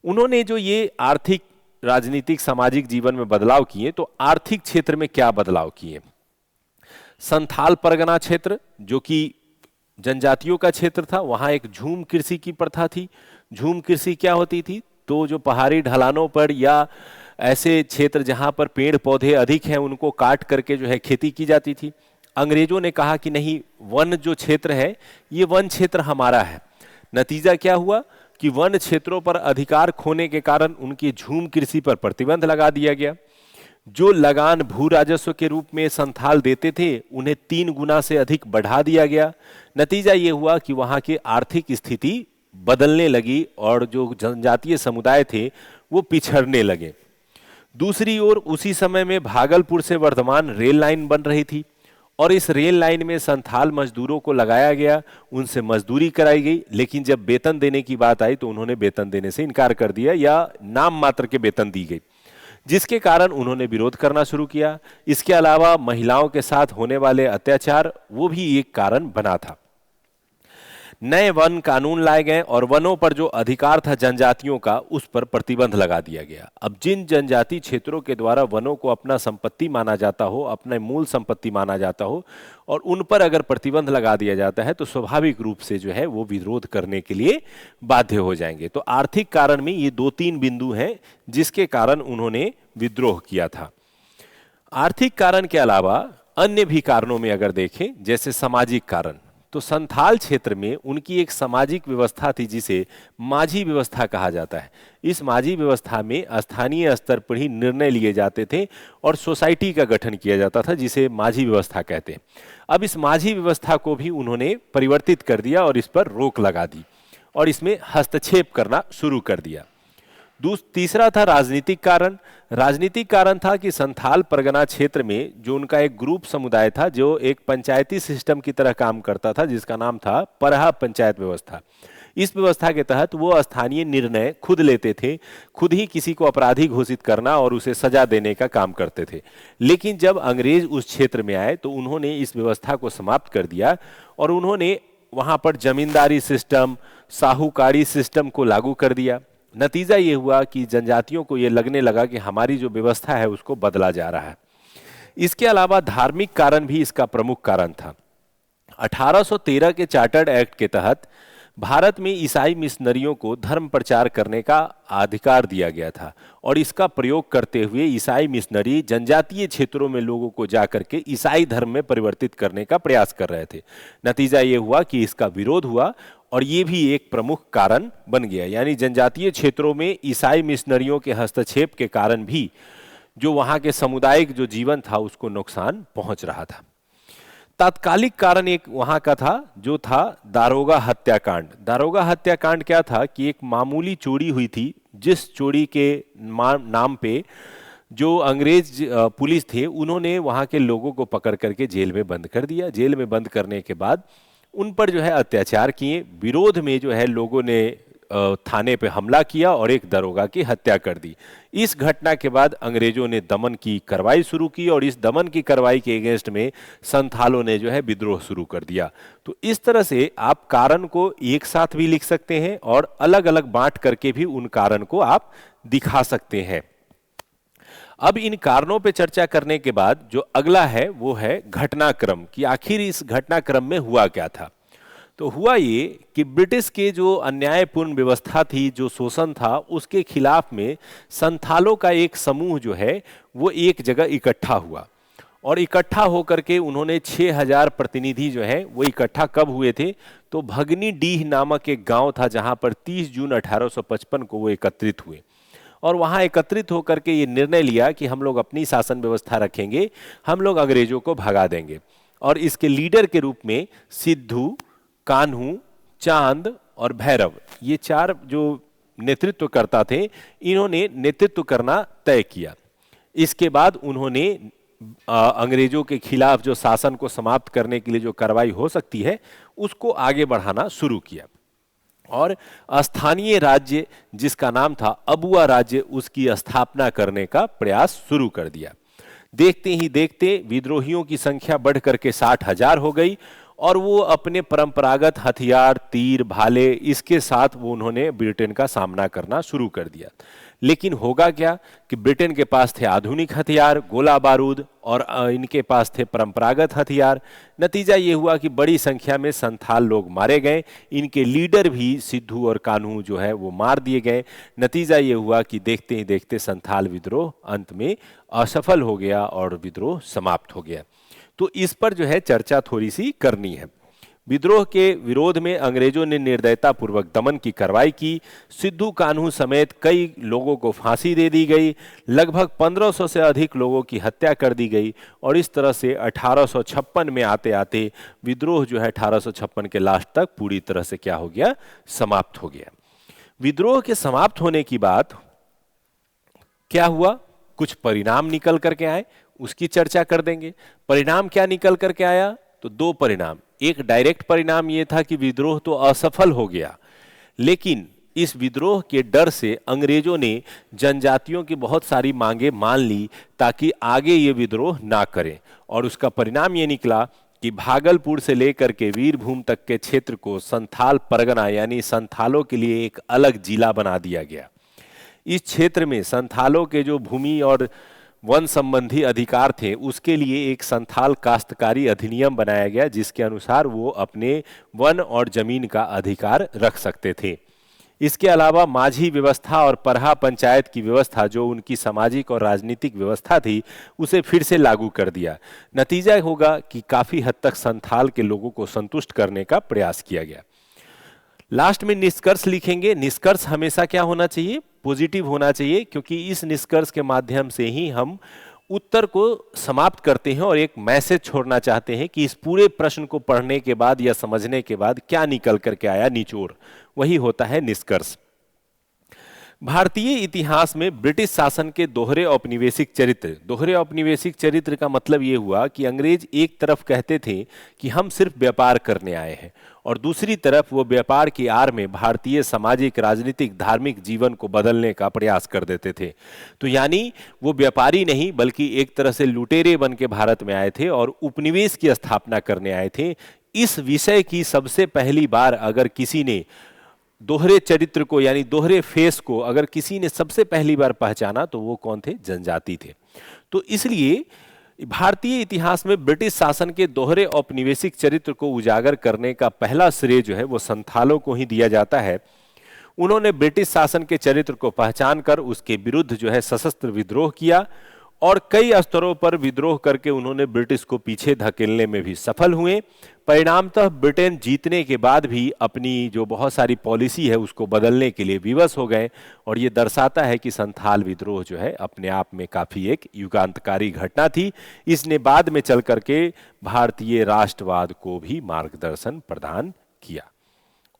उन्होंने जो ये आर्थिक, राजनीतिक, सामाजिक जीवन में बदलाव किए, तो आर्थिक क्षेत्र में क्या बदलाव किए? संथाल परगना क्षेत्र जो कि जनजातियों का क्षेत्र था, वहां एक झूम कृषि की प्रथा थी। झूम कृषि क्या होती थी? तो जो पहाड़ी ढलानों पर या ऐसे क्षेत्र जहां पर पेड़ पौधे अधिक हैं उनको काट करके जो है खेती की जाती थी। अंग्रेजों ने कहा कि नहीं, वन जो क्षेत्र है ये वन क्षेत्र हमारा है। नतीजा क्या हुआ कि वन क्षेत्रों पर अधिकार खोने के कारण उनकी झूम कृषि पर प्रतिबंध लगा दिया गया। जो लगान भू राजस्व के रूप में संथाल देते थे उन्हें 3 गुना से अधिक बढ़ा दिया गया। नतीजा ये हुआ कि वहां की आर्थिक स्थिति बदलने लगी और जो जनजातीय समुदाय थे वो पिछड़ने लगे। दूसरी ओर उसी समय में भागलपुर से वर्धमान रेल लाइन बन रही थी और इस रेल लाइन में संथाल मजदूरों को लगाया गया, उनसे मजदूरी कराई गई, लेकिन जब वेतन देने की बात आई तो उन्होंने वेतन देने से इनकार कर दिया या नाम मात्र के वेतन दी गई, जिसके कारण उन्होंने विरोध करना शुरू किया। इसके अलावा महिलाओं के साथ होने वाले अत्याचार वो भी एक कारण बना था। नए वन कानून लाए गए और वनों पर जो अधिकार था जनजातियों का उस पर प्रतिबंध लगा दिया गया। अब जिन जनजाति क्षेत्रों के द्वारा वनों को अपना संपत्ति माना जाता हो, अपने मूल संपत्ति माना जाता हो, और उन पर अगर प्रतिबंध लगा दिया जाता है तो स्वाभाविक रूप से जो है वो विरोध करने के लिए बाध्य हो जाएंगे। तो आर्थिक कारण में ये 2-3 बिंदु हैं जिसके कारण उन्होंने विद्रोह किया था। आर्थिक कारण के अलावा अन्य भी कारणों में अगर देखें, जैसे सामाजिक कारण, तो संथाल क्षेत्र में उनकी एक सामाजिक व्यवस्था थी जिसे माझी व्यवस्था कहा जाता है। इस माझी व्यवस्था में स्थानीय स्तर पर ही निर्णय लिए जाते थे और सोसाइटी का गठन किया जाता था जिसे माझी व्यवस्था कहते हैं। अब इस माझी व्यवस्था को भी उन्होंने परिवर्तित कर दिया और इस पर रोक लगा दी और इसमें हस्तक्षेप करना शुरू कर दिया। तीसरा था राजनीतिक कारण। राजनीतिक कारण था कि संथाल परगना क्षेत्र में जो उनका एक ग्रुप समुदाय था जो एक पंचायती सिस्टम की तरह काम करता था जिसका नाम था परहा पंचायत व्यवस्था। इस व्यवस्था के तहत वो स्थानीय निर्णय खुद लेते थे, खुद ही किसी को अपराधी घोषित करना और उसे सजा देने का काम करते थे। लेकिन जब अंग्रेज उस क्षेत्र में आए तो उन्होंने इस व्यवस्था को समाप्त कर दिया और उन्होंने वहां पर जमींदारी सिस्टम, साहूकारी सिस्टम को लागू कर दिया। नतीजा ये हुआ कि जनजातियों को ये लगने लगा कि हमारी जो व्यवस्था है उसको बदला जा रहा है। इसके अलावा धार्मिक कारण भी इसका प्रमुख कारण था। 1813 के चार्टर्ड एक्ट के तहत भारत में ईसाई मिशनरियों को धर्म प्रचार करने का अधिकार दिया गया था और इसका प्रयोग करते हुए ईसाई मिशनरी जनजातीय क्षेत्रों में लोगों को जाकर के ईसाई धर्म में परिवर्तित करने का प्रयास कर रहे थे। नतीजा ये हुआ कि इसका विरोध हुआ और ये भी एक प्रमुख कारण बन गया। यानी जनजातीय क्षेत्रों में ईसाई मिशनरियों के हस्तक्षेप के कारण भी जो वहां के सामुदायिक जो जीवन था उसको नुकसान पहुंच रहा था। तात्कालिक कारण एक वहां का था जो था दारोगा हत्याकांड। दारोगा हत्याकांड क्या था कि एक मामूली चोरी हुई थी जिस चोरी के नाम पे जो अंग्रेज पुलिस थे उन्होंने वहां के लोगों को पकड़ करके जेल में बंद कर दिया। जेल में बंद करने के बाद उन पर जो है अत्याचार किए। विरोध में जो है लोगों ने थाने पे हमला किया और एक दरोगा की हत्या कर दी। इस घटना के बाद अंग्रेजों ने दमन की कार्रवाई शुरू की और इस दमन की कार्रवाई के अगेंस्ट में संथालों ने जो है विद्रोह शुरू कर दिया। तो इस तरह से आप कारण को एक साथ भी लिख सकते हैं और अलग अलग बांट करके भी उन कारण को आप दिखा सकते हैं। अब इन कारणों पे चर्चा करने के बाद जो अगला है वो है घटनाक्रम, कि आखिर इस घटनाक्रम में हुआ क्या था। तो हुआ ये कि ब्रिटिश के जो अन्यायपूर्ण व्यवस्था थी, जो शोषण था, उसके खिलाफ में संथालों का एक समूह जो है वो एक जगह इकट्ठा हुआ और इकट्ठा होकर के उन्होंने 6000 प्रतिनिधि जो है वो इकट्ठा कब हुए थे तो भगनी डीह नामक एक गांव था जहां पर 30 जून 1855 को वो एकत्रित हुए और वहां एकत्रित होकर के ये निर्णय लिया कि हम लोग अपनी शासन व्यवस्था रखेंगे, हम लोग अंग्रेजों को भगा देंगे। और इसके लीडर के रूप में सिद्धू, कान्हू, चांद और भैरव, ये 4 जो नेतृत्व करता थे, इन्होंने नेतृत्व करना तय किया। इसके बाद उन्होंने अंग्रेजों के खिलाफ जो शासन को समाप्त करने के लिए जो कार्रवाई हो सकती है उसको आगे बढ़ाना शुरू किया और स्थानीय राज्य जिसका नाम था अबुआ राज्य, उसकी स्थापना करने का प्रयास शुरू कर दिया। देखते ही देखते विद्रोहियों की संख्या बढ़ करके 60,000 हो गई और वो अपने परंपरागत हथियार, तीर, भाले, इसके साथ वो उन्होंने ब्रिटेन का सामना करना शुरू कर दिया। लेकिन होगा क्या कि ब्रिटेन के पास थे आधुनिक हथियार, गोला बारूद, और इनके पास थे परंपरागत हथियार। नतीजा ये हुआ कि बड़ी संख्या में संथाल लोग मारे गए, इनके लीडर भी सिद्धू और कान्हू जो है वो मार दिए गए। नतीजा ये हुआ कि देखते ही देखते संथाल विद्रोह अंत में असफल हो गया और विद्रोह समाप्त हो गया। तो इस पर जो है चर्चा थोड़ी सी करनी है। विद्रोह के विरोध में अंग्रेजों ने निर्दयतापूर्वक दमन की कार्रवाई की। सिद्धू कान्हू समेत कई लोगों को फांसी दे दी गई। लगभग 1500 से अधिक लोगों की हत्या कर दी गई और इस तरह से 1856 में आते आते विद्रोह जो है 1856 के लास्ट तक पूरी तरह से क्या हो गया, समाप्त हो गया। विद्रोह के समाप्त होने की बात क्या हुआ, कुछ परिणाम निकल करके आए, उसकी चर्चा कर देंगे। परिणाम क्या निकल करके आया, तो दो परिणाम। एक डायरेक्ट परिणाम यह था कि विद्रोह तो असफल हो गया, लेकिन इस विद्रोह के डर से अंग्रेजों ने जनजातियों की बहुत सारी मांगे मान ली ताकि आगे ये विद्रोह ना करें, और उसका परिणाम ये निकला कि भागलपुर से लेकर के वीरभूम तक के क्षेत्र को संथाल परगना यानी संथालों के लिए एक अलग जिला बना दिया गया। इस क्षेत्र में संथालों के जो भूमि और वन संबंधी अधिकार थे उसके लिए एक संथाल काश्तकारी अधिनियम बनाया गया, जिसके अनुसार वो अपने वन और जमीन का अधिकार रख सकते थे। इसके अलावा माझी व्यवस्था और परहा पंचायत की व्यवस्था, जो उनकी सामाजिक और राजनीतिक व्यवस्था थी, उसे फिर से लागू कर दिया। नतीजा होगा कि काफी हद तक संथाल के लोगों को संतुष्ट करने का प्रयास किया गया। लास्ट में निष्कर्ष लिखेंगे। निष्कर्ष हमेशा क्या होना चाहिए, पॉजिटिव होना चाहिए, क्योंकि इस निष्कर्ष के माध्यम से ही हम उत्तर को समाप्त करते हैं और एक मैसेज छोड़ना चाहते हैं कि इस पूरे प्रश्न को पढ़ने के बाद या समझने के बाद क्या निकल करके आया, निचोड़, वही होता है निष्कर्ष। भारतीय इतिहास में ब्रिटिश शासन के दोहरे औपनिवेशिक चरित्र, दोहरे औपनिवेशिक चरित्र का मतलब यह हुआ कि अंग्रेज एक तरफ कहते थे कि हम सिर्फ व्यापार करने आए हैं, और दूसरी तरफ वो व्यापार की आड़ में भारतीय सामाजिक, राजनीतिक, धार्मिक जीवन को बदलने का प्रयास कर देते थे। तो यानी वो व्यापारी नहीं बल्कि एक तरह से लुटेरे बन के भारत में आए थे और उपनिवेश की स्थापना करने आए थे। इस विषय की सबसे पहली बार अगर किसी ने दोहरे चरित्र को यानी दोहरे फेस को अगर किसी ने सबसे पहली बार पहचाना तो वो कौन थे, जनजाति थे। तो इसलिए भारतीय इतिहास में ब्रिटिश शासन के दोहरे औपनिवेशिक चरित्र को उजागर करने का पहला श्रेय जो है वो संथालों को ही दिया जाता है। उन्होंने ब्रिटिश शासन के चरित्र को पहचान कर उसके विरुद्ध जो है सशस्त्र विद्रोह किया और कई स्तरों पर विद्रोह करके उन्होंने ब्रिटिश को पीछे धकेलने में भी सफल हुए। परिणामतः ब्रिटेन जीतने के बाद भी अपनी जो बहुत सारी पॉलिसी है उसको बदलने के लिए विवश हो गए, और ये दर्शाता है कि संथाल विद्रोह जो है अपने आप में काफी एक युगांतकारी घटना थी। इसने बाद में चल करके भारतीय राष्ट्रवाद को भी मार्गदर्शन प्रदान किया।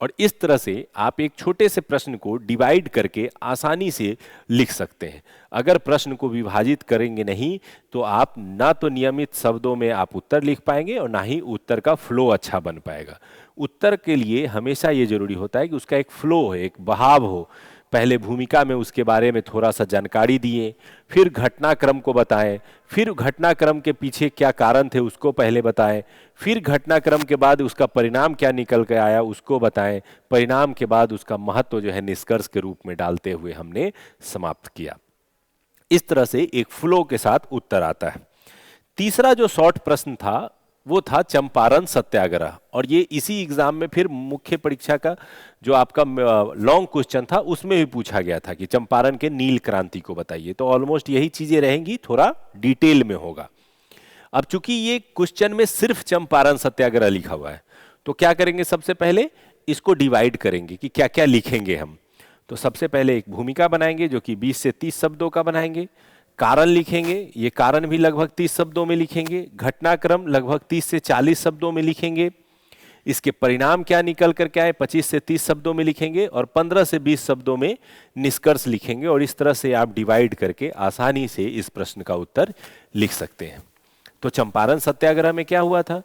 और इस तरह से आप एक छोटे से प्रश्न को डिवाइड करके आसानी से लिख सकते हैं। अगर प्रश्न को विभाजित करेंगे नहीं तो आप ना तो नियमित शब्दों में आप उत्तर लिख पाएंगे और ना ही उत्तर का फ्लो अच्छा बन पाएगा। उत्तर के लिए हमेशा ये जरूरी होता है कि उसका एक फ्लो हो, एक बहाव हो। पहले भूमिका में उसके बारे में थोड़ा सा जानकारी दिए, फिर घटनाक्रम को बताएं, फिर घटनाक्रम के पीछे क्या कारण थे उसको पहले बताएं, फिर घटनाक्रम के बाद उसका परिणाम क्या निकल के आया उसको बताएं, परिणाम के बाद उसका महत्व जो है निष्कर्ष के रूप में डालते हुए हमने समाप्त किया। इस तरह से एक फ्लो के साथ उत्तर आता है। तीसरा जो शॉर्ट प्रश्न था वो था चंपारण सत्याग्रह, और ये इसी एग्जाम में फिर मुख्य परीक्षा का जो आपका लॉन्ग क्वेश्चन था उसमें भी पूछा गया था कि चंपारण के नील क्रांति को बताइए। तो ऑलमोस्ट यही चीजें रहेंगी, थोड़ा डिटेल में होगा। अब चूंकि ये क्वेश्चन में सिर्फ चंपारण सत्याग्रह लिखा हुआ है तो क्या करेंगे, सबसे पहले इसको डिवाइड करेंगे कि क्या क्या लिखेंगे हम। तो सबसे पहले एक भूमिका बनाएंगे जो कि 20 से 30 शब्दों का बनाएंगे। कारण लिखेंगे, ये कारण भी लगभग 30 शब्दों में लिखेंगे। घटनाक्रम लगभग 30 से 40 शब्दों में लिखेंगे। इसके परिणाम क्या निकल करके आए 25 से 30 शब्दों में लिखेंगे और 15 से 20 शब्दों में निष्कर्ष लिखेंगे। और इस तरह से आप डिवाइड करके आसानी से इस प्रश्न का उत्तर लिख सकते हैं। तो चंपारण सत्याग्रह में क्या हुआ था,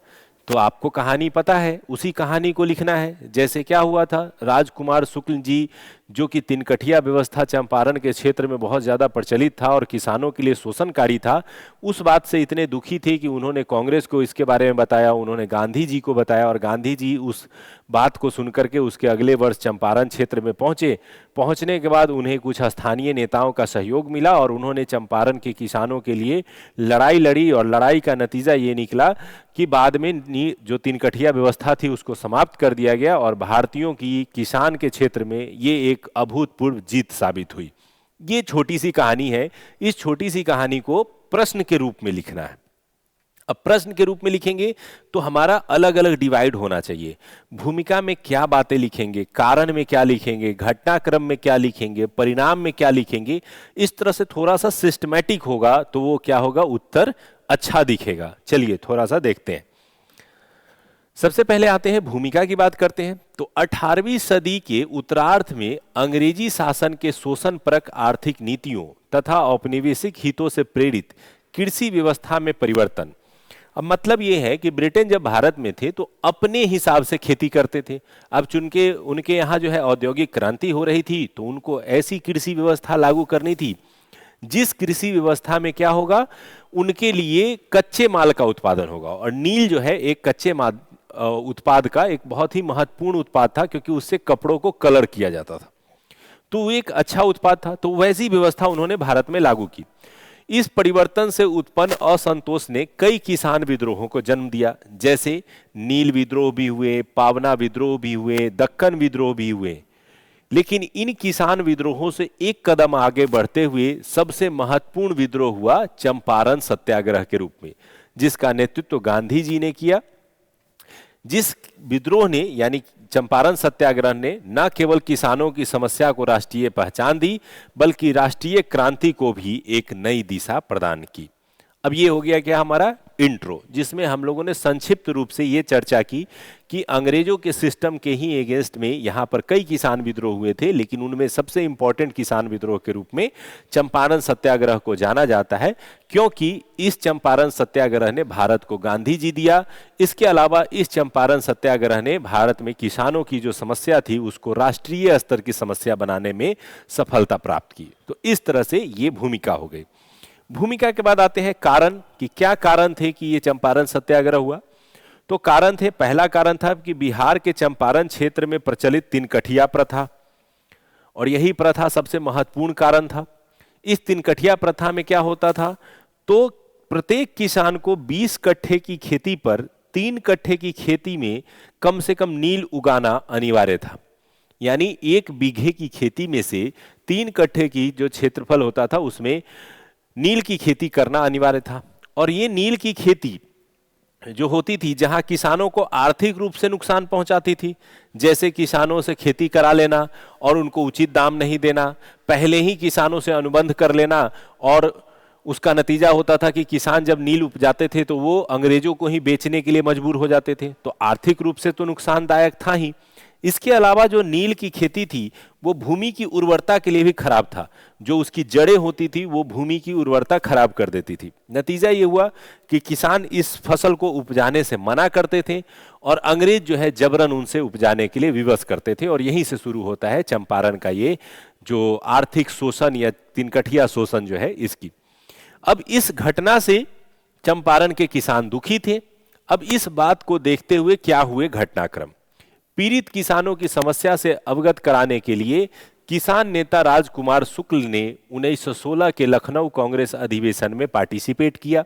तो आपको कहानी पता है, उसी कहानी को लिखना है। जैसे क्या हुआ था, राजकुमार शुक्ल जी जो कि तिनकठिया व्यवस्था चंपारण के क्षेत्र में बहुत ज़्यादा प्रचलित था और किसानों के लिए शोषणकारी था, उस बात से इतने दुखी थे कि उन्होंने कांग्रेस को इसके बारे में बताया, उन्होंने गांधी जी को बताया और गांधी जी उस बात को सुनकर के उसके अगले वर्ष चंपारण क्षेत्र में पहुंचे। पहुंचने के बाद उन्हें कुछ स्थानीय नेताओं का सहयोग मिला और उन्होंने चंपारण के किसानों के लिए लड़ाई लड़ी और लड़ाई का नतीजा ये निकला कि बाद में जो तिनकठिया व्यवस्था थी उसको समाप्त कर दिया गया और भारतीयों की किसान के क्षेत्र में ये एक अभूतपूर्व जीत साबित हुई। ये छोटी सी कहानी है। इस छोटी सी कहानी को प्रश्न के रूप में लिखना है। अब प्रश्न के रूप में लिखेंगे तो हमारा अलग अलग डिवाइड होना चाहिए। भूमिका में क्या बातें लिखेंगे, कारण में क्या लिखेंगे, घटनाक्रम में क्या लिखेंगे, परिणाम में क्या लिखेंगे, इस तरह से थोड़ा सा सिस्टमैटिक होगा तो वो क्या होगा, उत्तर अच्छा दिखेगा। चलिए थोड़ा सा देखते हैं। सबसे पहले आते हैं भूमिका की बात करते हैं। तो 18वीं सदी के उत्तरार्ध में अंग्रेजी शासन के शोषणपरक आर्थिक नीतियों तथा औपनिवेशिक हितों से प्रेरित कृषि व्यवस्था में परिवर्तन। अब मतलब ये है कि ब्रिटेन जब भारत में थे तो अपने हिसाब से खेती करते थे। अब चूंकि उनके यहाँ जो है औद्योगिक क्रांति हो रही थी तो उनको ऐसी कृषि व्यवस्था लागू करनी थी जिस कृषि व्यवस्था में क्या होगा, उनके लिए कच्चे माल का उत्पादन होगा। और नील जो है एक कच्चे माल उत्पाद का एक बहुत ही महत्वपूर्ण उत्पाद था, क्योंकि उससे कपड़ों को कलर किया जाता था, तो वो एक अच्छा उत्पाद था। तो वैसी व्यवस्था उन्होंने भारत में लागू की। इस परिवर्तन से उत्पन्न असंतोष ने कई किसान विद्रोहों को जन्म दिया, जैसे नील विद्रोह भी हुए, पावना विद्रोह भी हुए, दक्कन विद्रोह भी हुए। लेकिन इन किसान विद्रोहों से एक कदम आगे बढ़ते हुए सबसे महत्वपूर्ण विद्रोह हुआ चंपारण सत्याग्रह के रूप में, जिसका नेतृत्व गांधी जी ने किया। जिस विद्रोह ने यानी चंपारण सत्याग्रह ने न केवल किसानों की समस्या को राष्ट्रीय पहचान दी, बल्कि राष्ट्रीय क्रांति को भी एक नई दिशा प्रदान की। अब ये हो गया क्या हमारा इंट्रो, जिसमें हम लोगों ने संक्षिप्त रूप से ये चर्चा की कि अंग्रेजों के सिस्टम के ही अगेंस्ट में यहाँ पर कई किसान विद्रोह हुए थे, लेकिन उनमें सबसे इंपॉर्टेंट किसान विद्रोह के रूप में चंपारण सत्याग्रह को जाना जाता है, क्योंकि इस चंपारण सत्याग्रह ने भारत को गांधी जी दिया। इसके अलावा इस चंपारण सत्याग्रह ने भारत में किसानों की जो समस्या थी उसको राष्ट्रीय स्तर की समस्या बनाने में सफलता प्राप्त की। तो इस तरह से ये भूमिका हो गई। भूमिका के बाद आते हैं कारण, कि क्या कारण थे कि ये चंपारण सत्याग्रह हुआ। तो कारण थे, पहला कारण था कि बिहार के चंपारण क्षेत्र में प्रचलित तिनकठिया प्रथा, और यही प्रथा सबसे महत्वपूर्ण कारण था। इस तिनकठिया प्रथा में क्या होता था, तो प्रत्येक किसान को 20 कट्ठे की खेती पर 3 कट्ठे की खेती में कम से कम नील उगाना अनिवार्य था। यानी 1 बीघे की खेती में से 3 कट्ठे की जो क्षेत्रफल होता था उसमें नील की खेती करना अनिवार्य था। और ये नील की खेती जो होती थी, जहां किसानों को आर्थिक रूप से नुकसान पहुंचाती थी, जैसे किसानों से खेती करा लेना और उनको उचित दाम नहीं देना, पहले ही किसानों से अनुबंध कर लेना, और उसका नतीजा होता था कि किसान जब नील उपजाते थे तो वो अंग्रेजों को ही बेचने के लिए मजबूर हो जाते थे। तो आर्थिक रूप से तो नुकसानदायक था ही। इसके अलावा जो नील की खेती थी वो भूमि की उर्वरता के लिए भी खराब था। जो उसकी जड़ें होती थी वो भूमि की उर्वरता खराब कर देती थी। नतीजा ये हुआ कि किसान इस फसल को उपजाने से मना करते थे और अंग्रेज जो है जबरन उनसे उपजाने के लिए विवश करते थे। और यहीं से शुरू होता है चंपारण का ये जो आर्थिक शोषण या तिनकठिया शोषण जो है इसकी। अब इस घटना से चंपारण के किसान दुखी थे। अब इस बात को देखते हुए क्या हुए घटनाक्रम, पीड़ित किसानों की समस्या से अवगत कराने के लिए किसान नेता राजकुमार शुक्ल ने 1916 के लखनऊ कांग्रेस अधिवेशन में पार्टिसिपेट किया।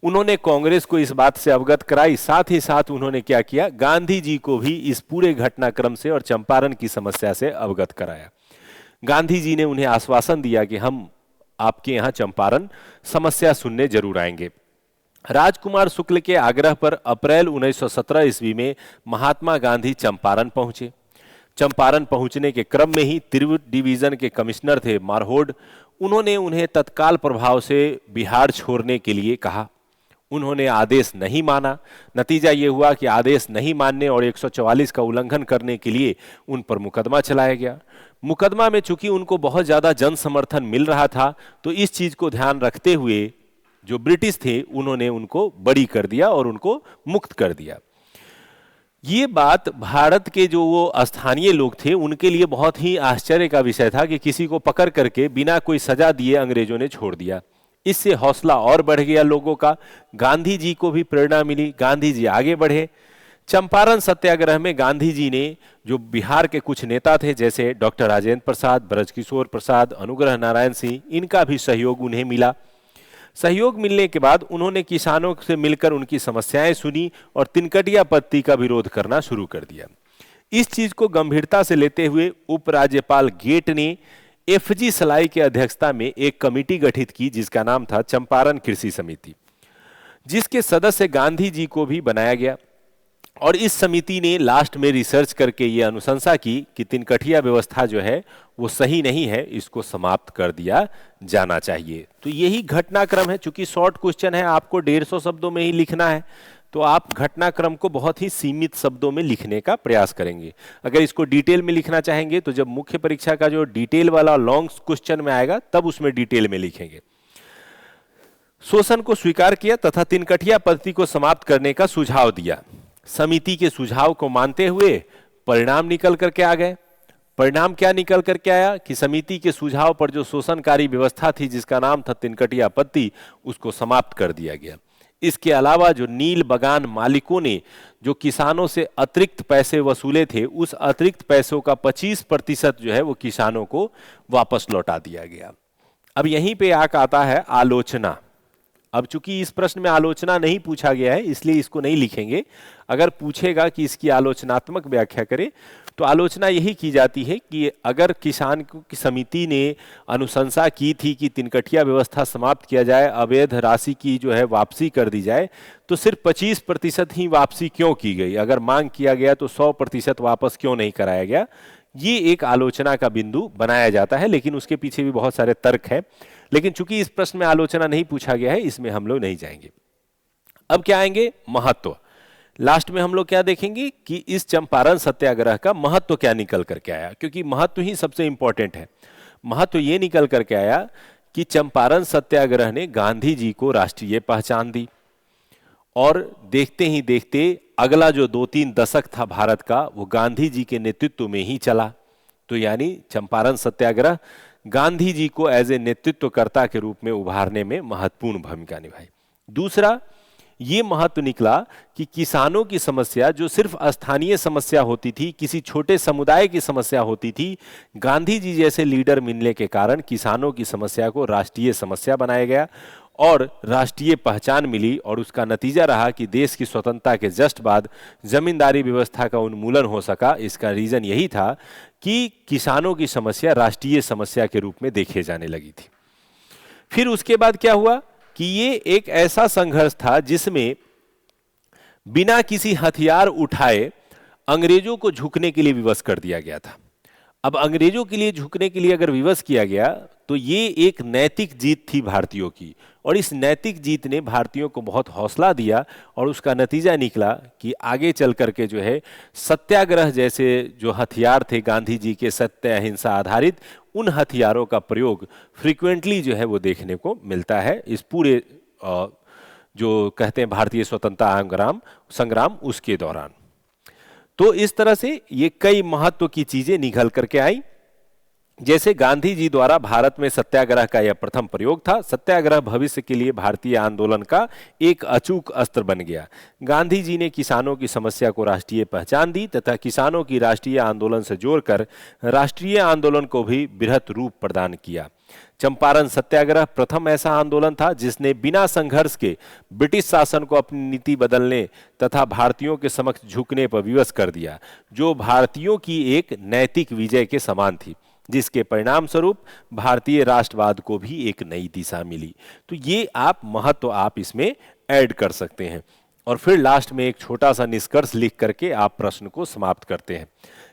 उन्होंने कांग्रेस को इस बात से अवगत कराई, साथ ही साथ उन्होंने क्या किया, गांधी जी को भी इस पूरे घटनाक्रम से और चंपारण की समस्या से अवगत कराया। गांधी जी ने उन्हें आश्वासन दिया कि हम आपके यहाँ चंपारण समस्या सुनने जरूर आएंगे। राजकुमार शुक्ल के आग्रह पर अप्रैल 1917 ईस्वी में महात्मा गांधी चंपारण पहुंचे। चंपारण पहुंचने के क्रम में ही तिरहुत डिवीजन के कमिश्नर थे मारहोड, उन्होंने उन्हें तत्काल प्रभाव से बिहार छोड़ने के लिए कहा। उन्होंने आदेश नहीं माना। नतीजा ये हुआ कि आदेश नहीं मानने और 144 का उल्लंघन करने के लिए उन पर मुकदमा चलाया गया। मुकदमा में चूंकि उनको बहुत ज्यादा जन समर्थन मिल रहा था, तो इस चीज को ध्यान रखते हुए जो ब्रिटिश थे उन्होंने उनको बरी कर दिया और उनको मुक्त कर दिया। ये बात भारत के जो वो स्थानीय लोग थे उनके लिए बहुत ही आश्चर्य का विषय था कि किसी को पकड़ करके बिना कोई सजा दिए अंग्रेजों ने छोड़ दिया। इससे हौसला और बढ़ गया लोगों का। गांधी जी को भी प्रेरणा मिली, गांधी जी आगे बढ़े। चंपारण सत्याग्रह में गांधी जी ने जो बिहार के कुछ नेता थे जैसे डॉक्टर राजेंद्र प्रसाद, ब्रजकिशोर प्रसाद, अनुग्रह नारायण सिंह, इनका भी सहयोग उन्हें मिला। सहयोग मिलने के बाद उन्होंने किसानों से मिलकर उनकी समस्याएं सुनी और तिनकटिया पत्ती का विरोध करना शुरू कर दिया। इस चीज को गंभीरता से लेते हुए उपराज्यपाल गेट ने एफजी सलाई की अध्यक्षता में एक कमेटी गठित की जिसका नाम था चंपारण कृषि समिति। जिसके सदस्य गांधी जी को भी बनाया गया। और इस समिति ने लास्ट में रिसर्च करके ये अनुशंसा की कि तिनकठिया व्यवस्था जो है वो सही नहीं है, इसको समाप्त कर दिया जाना चाहिए। तो यही घटनाक्रम है। चूंकि शॉर्ट क्वेश्चन है, आपको 150 शब्दों में ही लिखना है, तो आप घटनाक्रम को बहुत ही सीमित शब्दों में लिखने का प्रयास करेंगे। अगर इसको डिटेल में लिखना चाहेंगे तो जब मुख्य परीक्षा का जो डिटेल वाला लॉन्ग क्वेश्चन में आएगा तब उसमें डिटेल में लिखेंगे। शोषण को स्वीकार किया तथा तिनकठिया पद्धति को समाप्त करने का सुझाव दिया। समिति के सुझाव को मानते हुए परिणाम निकल करके आ गए। परिणाम क्या निकल करके आया कि समिति के सुझाव पर जो शोषणकारी व्यवस्था थी जिसका नाम था तिनकठिया पद्धति, उसको समाप्त कर दिया गया। इसके अलावा जो नील बगान मालिकों ने जो किसानों से अतिरिक्त पैसे वसूले थे, उस अतिरिक्त पैसों का 25% जो है वो किसानों को वापस लौटा दिया गया। अब यहीं पे आता है आलोचना। अब चूंकि इस प्रश्न में आलोचना नहीं पूछा गया है इसलिए इसको नहीं लिखेंगे। अगर पूछेगा कि इसकी आलोचनात्मक व्याख्या करें तो आलोचना यही की जाती है कि अगर किसान की समिति ने अनुशंसा की थी कि तिनकठिया व्यवस्था समाप्त किया जाए, अवैध राशि की जो है वापसी कर दी जाए, तो सिर्फ 25% ही वापसी क्यों की गई? अगर मांग किया गया तो 100% वापस क्यों नहीं कराया गया? ये एक आलोचना का बिंदु बनाया जाता है, लेकिन उसके पीछे भी बहुत सारे तर्क हैं। लेकिन चूंकि इस प्रश्न में आलोचना नहीं पूछा गया है इसमें हम लोग नहीं जाएंगे। अब क्या आएंगे? महत्व। लास्ट में हम लोग क्या देखेंगे कि इस चंपारण सत्याग्रह का महत्व क्या निकल करके आया, क्योंकि महत्व ही सबसे इंपॉर्टेंट है। महत्व ये निकल करके आया कि चंपारण सत्याग्रह ने गांधी जी को राष्ट्रीय पहचान दी और देखते ही देखते अगला जो 2-3 दशक था भारत का वो गांधी जी के नेतृत्व में ही चला। तो यानी चंपारण सत्याग्रह गांधी जी को एज ए नेतृत्वकर्ता के रूप में उभारने में महत्वपूर्ण भूमिका निभाई। दूसरा ये महत्व निकला कि किसानों की समस्या जो सिर्फ स्थानीय समस्या होती थी, किसी छोटे समुदाय की समस्या होती थी, गांधी जी जैसे लीडर मिलने के कारण किसानों की समस्या को राष्ट्रीय समस्या बनाया गया और राष्ट्रीय पहचान मिली। और उसका नतीजा रहा कि देश की स्वतंत्रता के जस्ट बाद जमींदारी व्यवस्था का उन्मूलन हो सका। इसका रीजन यही था कि किसानों की समस्या राष्ट्रीय समस्या के रूप में देखे जाने लगी थी। फिर उसके बाद क्या हुआ कि ये एक ऐसा संघर्ष था जिसमें बिना किसी हथियार उठाए अंग्रेजों को झुकने के लिए विवश कर दिया गया था। अब अंग्रेजों के लिए झुकने के लिए अगर विवश किया गया तो ये एक नैतिक जीत थी भारतीयों की, और इस नैतिक जीत ने भारतीयों को बहुत हौसला दिया और उसका नतीजा निकला कि आगे चल करके जो है सत्याग्रह जैसे जो हथियार थे गांधी जी के सत्य अहिंसा आधारित, उन हथियारों का प्रयोग फ्रीक्वेंटली जो है वो देखने को मिलता है इस पूरे जो कहते हैं भारतीय स्वतंत्रता संग्राम उसके दौरान। तो इस तरह से ये कई महत्व की चीजें निकल करके आई। जैसे गांधी जी द्वारा भारत में सत्याग्रह का यह प्रथम प्रयोग था। सत्याग्रह भविष्य के लिए भारतीय आंदोलन का एक अचूक अस्त्र बन गया। गांधी जी ने किसानों की समस्या को राष्ट्रीय पहचान दी तथा किसानों की राष्ट्रीय आंदोलन से जोड़कर राष्ट्रीय आंदोलन को भी बृहत रूप प्रदान किया। चंपारण सत्याग्रह प्रथम ऐसा आंदोलन था जिसने बिना संघर्ष के ब्रिटिश शासन को अपनी नीति बदलने तथा भारतीयों के समक्ष झुकने पर विवश कर दिया, जो भारतीयों की एक नैतिक विजय के समान थी, जिसके परिणाम स्वरूप भारतीय राष्ट्रवाद को भी एक नई दिशा मिली। तो ये आप महत्व आप इसमें ऐड कर सकते हैं और फिर लास्ट में एक छोटा सा निष्कर्ष लिख करके आप प्रश्न को समाप्त करते हैं।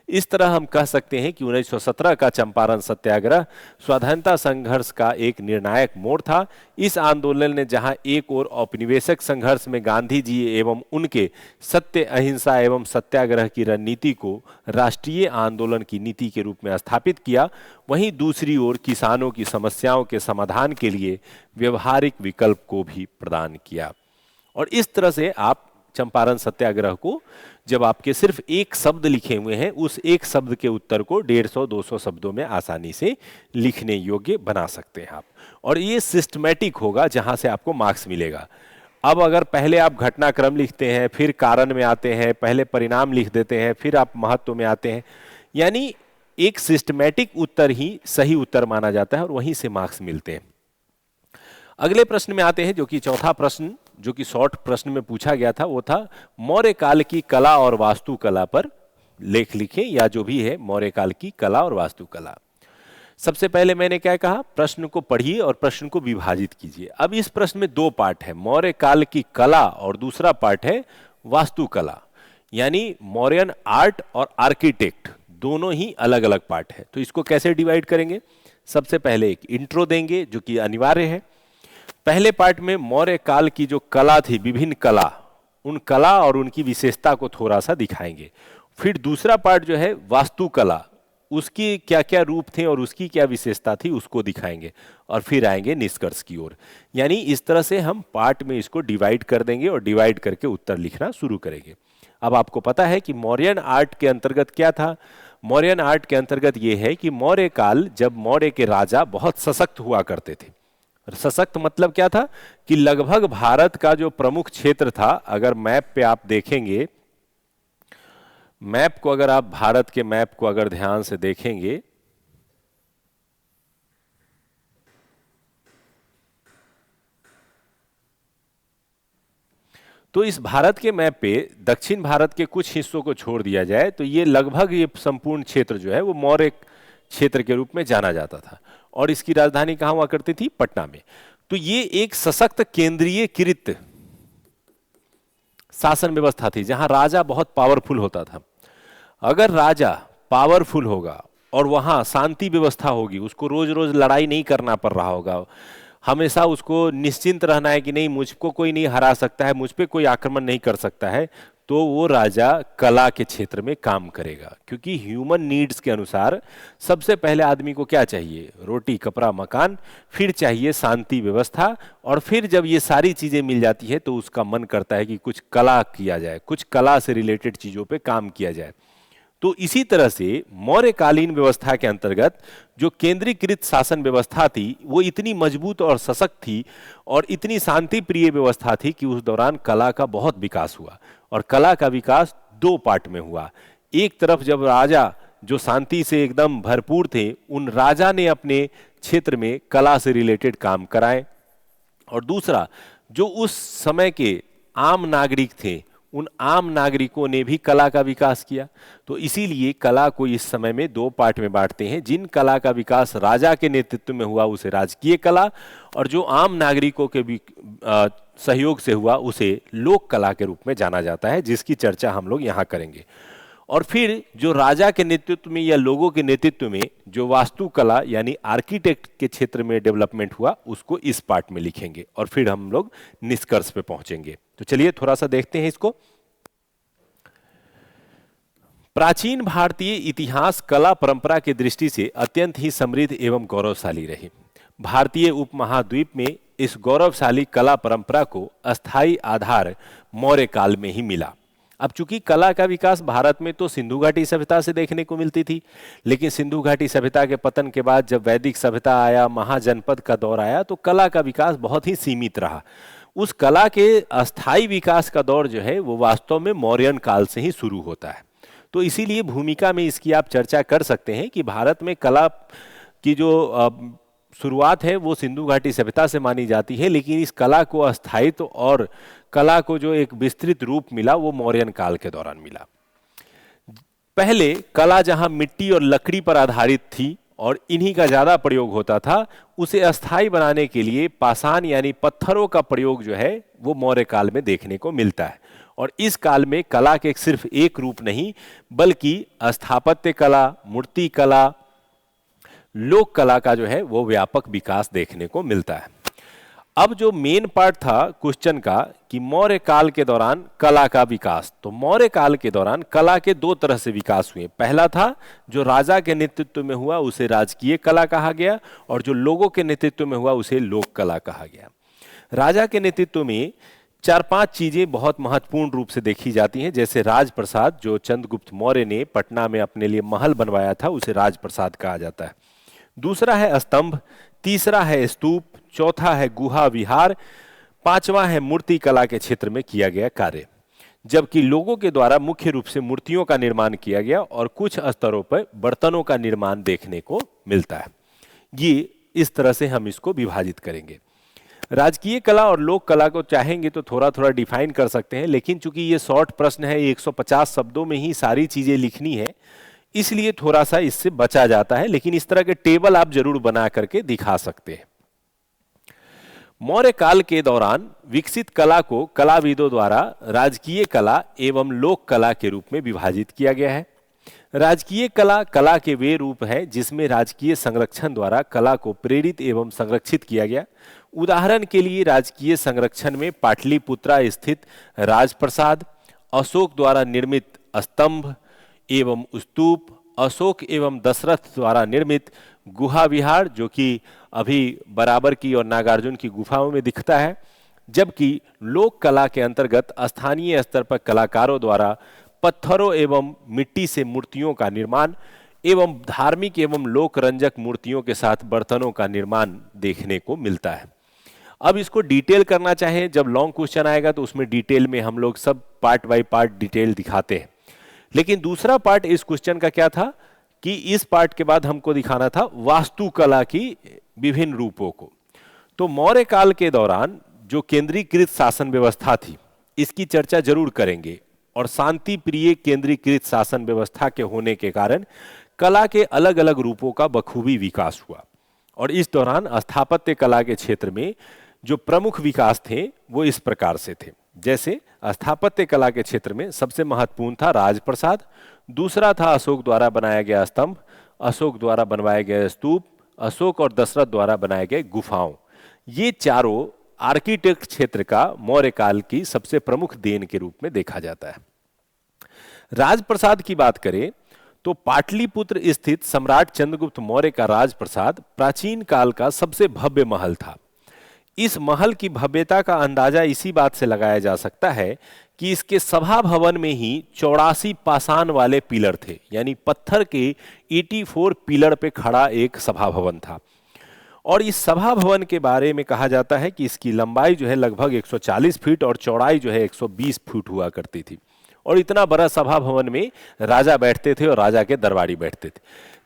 इस तरह हम कह सकते हैं कि 1917 का चंपारण सत्याग्रह स्वाधीनता संघर्ष का एक निर्णायक मोड़ था। इस आंदोलन ने जहां एक ओर औपनिवेशिक संघर्ष में गांधी जी एवं उनके सत्य अहिंसा एवं सत्याग्रह की रणनीति को राष्ट्रीय आंदोलन की नीति के रूप में स्थापित किया, वहीं दूसरी ओर किसानों की समस्याओं के समाधान के लिए व्यवहारिक विकल्प को भी प्रदान किया। और इस तरह से आप चंपारण सत्याग्रह को जब आपके सिर्फ एक शब्द लिखे हुए हैं, उस एक शब्द के उत्तर को 150-200 शब्दों में आसानी से लिखने योग्य बना सकते हैं आप। और ये सिस्टमैटिक होगा जहां से आपको मार्क्स मिलेगा। अब अगर पहले आप घटनाक्रम लिखते हैं, फिर कारण में आते हैं, पहले परिणाम लिख देते हैं, फिर आप महत्व में आते हैं, यानी एक सिस्टमैटिक उत्तर ही सही उत्तर माना जाता है और वहीं से मार्क्स मिलते हैं। अगले प्रश्न में आते हैं, जो कि चौथा प्रश्न जो कि शॉर्ट प्रश्न में पूछा गया था, वो था मौर्य काल की कला और वास्तुकला पर लेख लिखें, या जो भी है मौर्य काल की कला और वास्तुकला। सबसे पहले मैंने क्या कहा, प्रश्न को पढ़िए और प्रश्न को विभाजित कीजिए। अब इस प्रश्न में दो पार्ट है, मौर्य काल की कला और दूसरा पार्ट है वास्तुकला, यानी मौर्यन आर्ट और आर्किटेक्ट दोनों ही अलग अलग पार्ट है। तो इसको कैसे डिवाइड करेंगे, सबसे पहले एक इंट्रो देंगे जो कि अनिवार्य है। पहले पार्ट में मौर्य काल की जो कला थी, विभिन्न कला, उन कला और उनकी विशेषता को थोड़ा सा दिखाएंगे। फिर दूसरा पार्ट जो है वास्तुकला, उसकी क्या क्या रूप थे और उसकी क्या विशेषता थी उसको दिखाएंगे, और फिर आएंगे निष्कर्ष की ओर। यानी इस तरह से हम पार्ट में इसको डिवाइड कर देंगे और डिवाइड करके उत्तर लिखना शुरू करेंगे। अब आपको पता है कि मौर्यन आर्ट के अंतर्गत क्या था। मौर्यन आर्ट के अंतर्गत यह है कि मौर्य काल, जब मौर्य के राजा बहुत सशक्त हुआ करते थे। सशक्त मतलब क्या था कि लगभग भारत का जो प्रमुख क्षेत्र था, अगर मैप पे आप देखेंगे, मैप को अगर आप भारत के मैप को अगर ध्यान से देखेंगे तो इस भारत के मैप पे दक्षिण भारत के कुछ हिस्सों को छोड़ दिया जाए तो ये लगभग ये संपूर्ण क्षेत्र जो है वो मौर्य क्षेत्र के रूप में जाना जाता था, और इसकी राजधानी कहां हुआ करती थी, पटना में। तो ये एक सशक्त केंद्रीयकृत शासन व्यवस्था थी जहां राजा बहुत पावरफुल होता था। अगर राजा पावरफुल होगा और वहां शांति व्यवस्था होगी, उसको रोज रोज लड़ाई नहीं करना पड़ रहा होगा, हमेशा उसको निश्चिंत रहना है कि नहीं मुझको कोई नहीं हरा सकता है, मुझ पे कोई आक्रमण नहीं कर सकता है, तो वो राजा कला के क्षेत्र में काम करेगा। क्योंकि ह्यूमन नीड्स के अनुसार सबसे पहले आदमी को क्या चाहिए, रोटी कपड़ा मकान, फिर चाहिए शांति व्यवस्था, और फिर जब ये सारी चीजें मिल जाती है तो उसका मन करता है कि कुछ कला किया जाए, कुछ कला से रिलेटेड चीजों पे काम किया जाए। तो इसी तरह से मौर्यकालीन व्यवस्था के अंतर्गत जो केंद्रीकृत शासन व्यवस्था थी वो इतनी मजबूत और सशक्त थी और इतनी शांति प्रिय व्यवस्था थी कि उस दौरान कला का बहुत विकास हुआ। और कला का विकास दो पार्ट में हुआ। एक तरफ जब राजा जो शांति से एकदम भरपूर थे, उन राजा ने अपने क्षेत्र में कला से रिलेटेड काम कराए, और दूसरा जो उस समय के आम नागरिक थे, उन आम नागरिकों ने भी कला का विकास किया। तो इसीलिए कला को इस समय में दो पार्ट में बांटते हैं। जिन कला का विकास राजा के नेतृत्व में हुआ उसे राजकीय कला, और जो आम नागरिकों के भी सहयोग से हुआ उसे लोक कला के रूप में जाना जाता है, जिसकी चर्चा हम लोग यहाँ करेंगे। और फिर जो राजा के नेतृत्व में या लोगों के नेतृत्व में जो वास्तुकला यानी आर्किटेक्ट के क्षेत्र में डेवलपमेंट हुआ, उसको इस पार्ट में लिखेंगे, और फिर हम लोग निष्कर्ष पे पहुंचेंगे। तो चलिए थोड़ा सा देखते हैं इसको। प्राचीन भारतीय इतिहास कला परंपरा की दृष्टि से अत्यंत ही समृद्ध एवं गौरवशाली रही। भारतीय उपमहाद्वीप में इस गौरवशाली कला परंपरा को अस्थायी आधार मौर्य काल में ही मिला। अब चूंकि कला का विकास भारत में तो सिंधु घाटी सभ्यता से देखने को मिलती थी, लेकिन सिंधु घाटी सभ्यता के पतन के बाद जब वैदिक सभ्यता आया, महाजनपद का दौर आया, तो कला का विकास बहुत ही सीमित रहा। उस कला के अस्थायी विकास का दौर जो है वो वास्तव में मौर्यन काल से ही शुरू होता है। तो इसीलिए भूमिका में इसकी आप चर्चा कर सकते हैं कि भारत में कला की जो शुरुआत है वो सिंधु घाटी सभ्यता से मानी जाती है, लेकिन इस कला को अस्थायित्व और कला को जो एक विस्तृत रूप मिला वो मौर्यन काल के दौरान मिला। पहले कला जहां मिट्टी और लकड़ी पर आधारित थी और इन्हीं का ज्यादा प्रयोग होता था, उसे अस्थायी बनाने के लिए पाषाण यानी पत्थरों का प्रयोग जो है वो मौर्य काल में देखने को मिलता है। और इस काल में कला के सिर्फ एक रूप नहीं, बल्कि स्थापत्य कला, मूर्ति कला, लोक कला का जो है वो व्यापक विकास देखने को मिलता है। अब जो मेन पार्ट था क्वेश्चन का कि मौर्य काल के दौरान कला का विकास, तो मौर्य काल के दौरान कला के दो तरह से विकास हुए। पहला था जो राजा के नेतृत्व में हुआ उसे राजकीय कला कहा गया, और जो लोगों के नेतृत्व में हुआ उसे लोक कला कहा गया। राजा के नेतृत्व में चार पांच चीजें बहुत महत्वपूर्ण रूप से देखी जाती हैं, जैसे राजप्रसाद, जो चंद्रगुप्त मौर्य ने पटना में अपने लिए महल बनवाया था उसे राजप्रसाद कहा जाता है। दूसरा है स्तंभ, तीसरा है स्तूप, चौथा है गुहा विहार, पांचवा है मूर्ति कला के क्षेत्र में किया गया कार्य। जबकि लोगों के द्वारा मुख्य रूप से मूर्तियों का निर्माण किया गया और कुछ स्तरों पर बर्तनों का निर्माण देखने को मिलता है। ये इस तरह से हम इसको विभाजित करेंगे। राजकीय कला और लोक कला को चाहेंगे तो थोड़ा थोड़ा डिफाइन कर सकते हैं, लेकिन चूंकि ये शॉर्ट प्रश्न है, 150 शब्दों में ही सारी चीजें लिखनी है, इसलिए थोड़ा सा इससे बचा जाता है, लेकिन इस तरह के टेबल आप जरूर बना करके दिखा सकते हैं। मौर्य काल के दौरान विकसित कला को कलाविदों द्वारा राजकीय कला एवं लोक कला के रूप में विभाजित किया गया है। राजकीय कला कला के वे रूप है जिसमें राजकीय संरक्षण द्वारा कला को प्रेरित एवं संरक्षित किया गया। उदाहरण के लिए राजकीय संरक्षण में पाटलिपुत्रा स्थित राजप्रसाद, अशोक द्वारा निर्मित स्तंभ एवं स्तूप, अशोक एवं दशरथ द्वारा निर्मित गुहा विहार जो कि अभी बराबर की और नागार्जुन की गुफाओं में दिखता है, जबकि लोक कला के अंतर्गत स्थानीय स्तर पर कलाकारों द्वारा पत्थरों एवं मिट्टी से मूर्तियों का निर्माण एवं धार्मिक एवं लोक रंजक मूर्तियों के साथ बर्तनों का निर्माण देखने को मिलता है। अब इसको डिटेल करना चाहें, जब लॉन्ग क्वेश्चन आएगा तो उसमें डिटेल में हम लोग सब पार्ट बाय पार्ट डिटेल दिखाते हैं। लेकिन दूसरा पार्ट इस क्वेश्चन का क्या था कि इस पार्ट के बाद हमको दिखाना था वास्तुकला की विभिन्न रूपों को। तो मौर्य काल के दौरान जो केंद्रीकृत शासन व्यवस्था थी, इसकी चर्चा जरूर करेंगे। और शांति प्रिय केंद्रीकृत शासन व्यवस्था के होने के कारण कला के अलग अलग रूपों का बखूबी विकास हुआ। और इस दौरान स्थापत्य कला के क्षेत्र में जो प्रमुख विकास थे वो इस प्रकार से थे। जैसे स्थापत्य कला के क्षेत्र में सबसे महत्वपूर्ण था राजप्रसाद, दूसरा था अशोक द्वारा बनाया गया स्तंभ, अशोक द्वारा बनवाए गए स्तूप, अशोक और दशरथ द्वारा बनाए गए गुफाओं। ये चारों आर्किटेक्ट क्षेत्र का मौर्य काल की सबसे प्रमुख देन के रूप में देखा जाता है। राजप्रसाद की बात करें तो पाटलिपुत्र स्थित सम्राट चंद्रगुप्त मौर्य का राजप्रसाद प्राचीन काल का सबसे भव्य महल था। इस महल की भव्यता का अंदाजा इसी बात से लगाया जा सकता है कि इसके सभा भवन में ही 84 पाषाण वाले पिलर थे, यानी पत्थर के 84 पिलर पे खड़ा एक सभा भवन था। और इस सभा भवन के बारे में कहा जाता है कि इसकी लंबाई जो है लगभग 140 फीट और चौड़ाई जो है 120 फीट हुआ करती थी। और इतना बड़ा सभा भवन में राजा बैठते थे और राजा के दरबारी बैठते थे।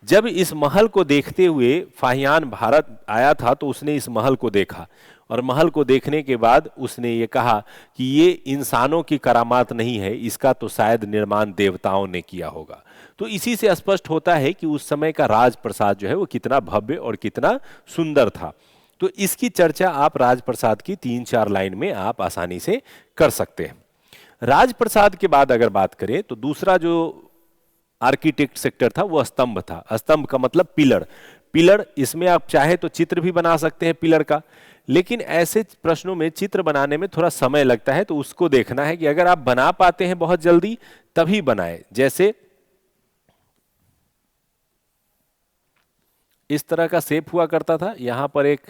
जब इस महल को देखते हुए फाहियान भारत आया था तो उसने इस महल को देखा, और महल को देखने के बाद उसने ये कहा कि ये इंसानों की करामात नहीं है, इसका तो शायद निर्माण देवताओं ने किया होगा। तो इसी से स्पष्ट होता है कि उस समय का राजप्रसाद जो है वो कितना भव्य और कितना सुंदर था। तो इसकी चर्चा आप राजप्रसाद की 3-4 लाइन में आप आसानी से कर सकते हैं। राजप्रसाद के बाद अगर बात करें तो दूसरा जो आर्किटेक्ट सेक्टर था वो स्तंभ था। स्तंभ का मतलब पिलर। पिलर, इसमें आप चाहे तो चित्र भी बना सकते हैं पिलर का, लेकिन ऐसे प्रश्नों में चित्र बनाने में थोड़ा समय लगता है, तो उसको देखना है कि अगर आप बना पाते हैं बहुत जल्दी तभी बनाएं। जैसे इस तरह का शेप हुआ करता था, यहां पर एक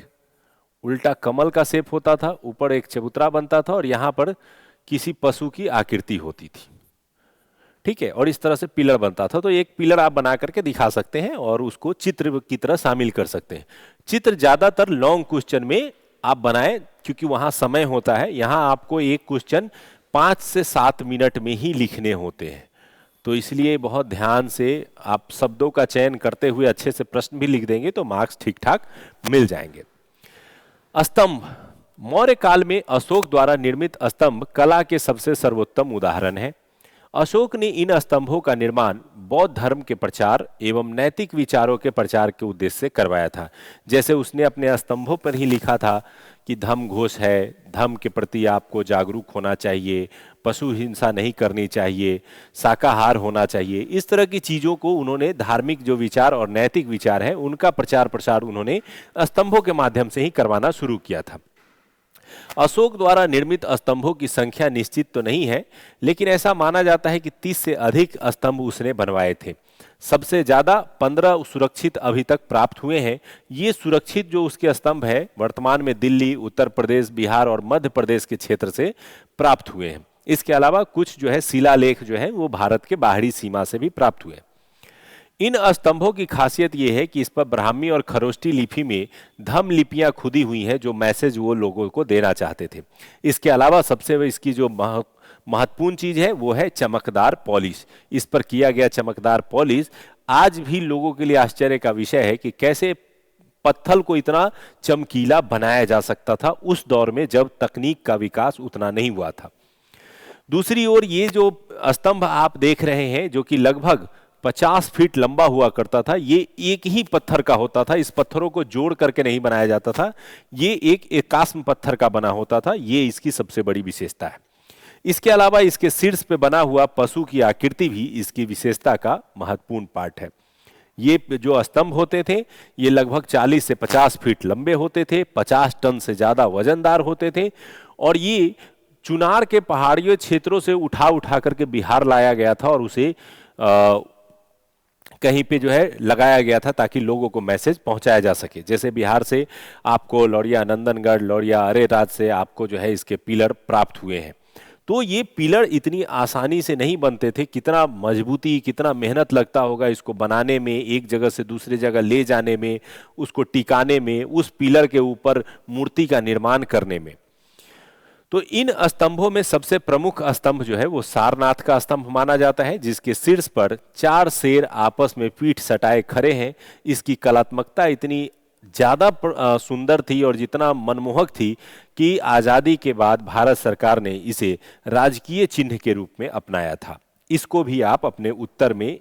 उल्टा कमल का शेप होता था, ऊपर एक चबूतरा बनता था और यहां पर किसी पशु की आकृति होती थी, ठीक है, और इस तरह से पिलर बनता था। तो एक पिलर आप बना करके दिखा सकते हैं और उसको चित्र की तरह शामिल कर सकते हैं। चित्र ज्यादातर लॉन्ग क्वेश्चन में आप बनाएं क्योंकि वहां समय होता है। यहां आपको एक क्वेश्चन 5 से 7 मिनट में ही लिखने होते हैं, तो इसलिए बहुत ध्यान से आप शब्दों का चयन करते हुए अच्छे से प्रश्न भी लिख देंगे तो मार्क्स ठीक ठाक मिल जाएंगे। स्तंभ। मौर्य काल में अशोक द्वारा निर्मित स्तंभ कला के सबसे सर्वोत्तम उदाहरण है। अशोक ने इन स्तंभों का निर्माण बौद्ध धर्म के प्रचार एवं नैतिक विचारों के प्रचार के उद्देश्य से करवाया था। जैसे उसने अपने स्तंभों पर ही लिखा था कि धम्म घोष है, धम्म के प्रति आपको जागरूक होना चाहिए, पशु हिंसा नहीं करनी चाहिए, शाकाहार होना चाहिए। इस तरह की चीजों को उन्होंने, धार्मिक जो विचार और नैतिक विचार है उनका प्रचार प्रसार उन्होंने स्तंभों के माध्यम से ही करवाना शुरू किया था। अशोक द्वारा निर्मित स्तंभों की संख्या निश्चित तो नहीं है, लेकिन ऐसा माना जाता है कि 30 से अधिक स्तंभ उसने बनवाए थे। सबसे ज्यादा 15 सुरक्षित अभी तक प्राप्त हुए हैं। ये सुरक्षित जो उसके स्तंभ है वर्तमान में दिल्ली, उत्तर प्रदेश, बिहार और मध्य प्रदेश के क्षेत्र से प्राप्त हुए हैं। इसके अलावा कुछ जो है शिलालेख जो है वो भारत के बाहरी सीमा से भी प्राप्त हुए। इन स्तंभों की खासियत यह है कि इस पर ब्राह्मी और खरोष्टी लिपि में धम्म लिपियां खुदी हुई हैं, जो मैसेज वो लोगों को देना चाहते थे। इसके अलावा सबसे इसकी जो महत्वपूर्ण चीज है वो है चमकदार पॉलिश। इस पर किया गया चमकदार पॉलिश आज भी लोगों के लिए आश्चर्य का विषय है कि कैसे पत्थर को इतना चमकीला बनाया जा सकता था उस दौर में जब तकनीक का विकास उतना नहीं हुआ था। दूसरी ओर ये जो स्तंभ आप देख रहे हैं जो कि लगभग 50 फीट लंबा हुआ करता था। ये एक ही पत्थर का होता था, इस पत्थरों को जोड़ करके नहीं बनाया जाता था, ये एक एकास्म पत्थर का बना होता था। ये इसकी सबसे बड़ी विशेषता है। इसके अलावा इसके शीर्ष पे बना हुआ पशु की आकृति भी इसकी विशेषता का महत्वपूर्ण पार्ट है। ये जो स्तंभ होते थे ये लगभग 40 से 50 फीट लंबे होते थे, 50 टन से ज्यादा वजनदार होते थे, और ये चुनार के पहाड़ियों क्षेत्रों से उठा उठा करके बिहार लाया गया था और उसे कहीं पे जो है लगाया गया था ताकि लोगों को मैसेज पहुंचाया जा सके। जैसे बिहार से आपको लौरिया नंदनगढ़, लौरिया अरेराज से आपको जो है इसके पिलर प्राप्त हुए हैं। तो ये पिलर इतनी आसानी से नहीं बनते थे, कितना मजबूती, कितना मेहनत लगता होगा इसको बनाने में, एक जगह से दूसरी जगह ले जाने में, उसको टिकाने में, उस पिलर के ऊपर मूर्ति का निर्माण करने में। तो इन स्तंभों में सबसे प्रमुख स्तंभ जो है वो सारनाथ का स्तंभ माना जाता है, जिसके शीर्ष पर 4 शेर आपस में पीठ सटाए खड़े हैं। इसकी कलात्मकता इतनी ज्यादा सुंदर थी और जितना मनमोहक थी कि आजादी के बाद भारत सरकार ने इसे राजकीय चिन्ह के रूप में अपनाया था। इसको भी आप अपने उत्तर में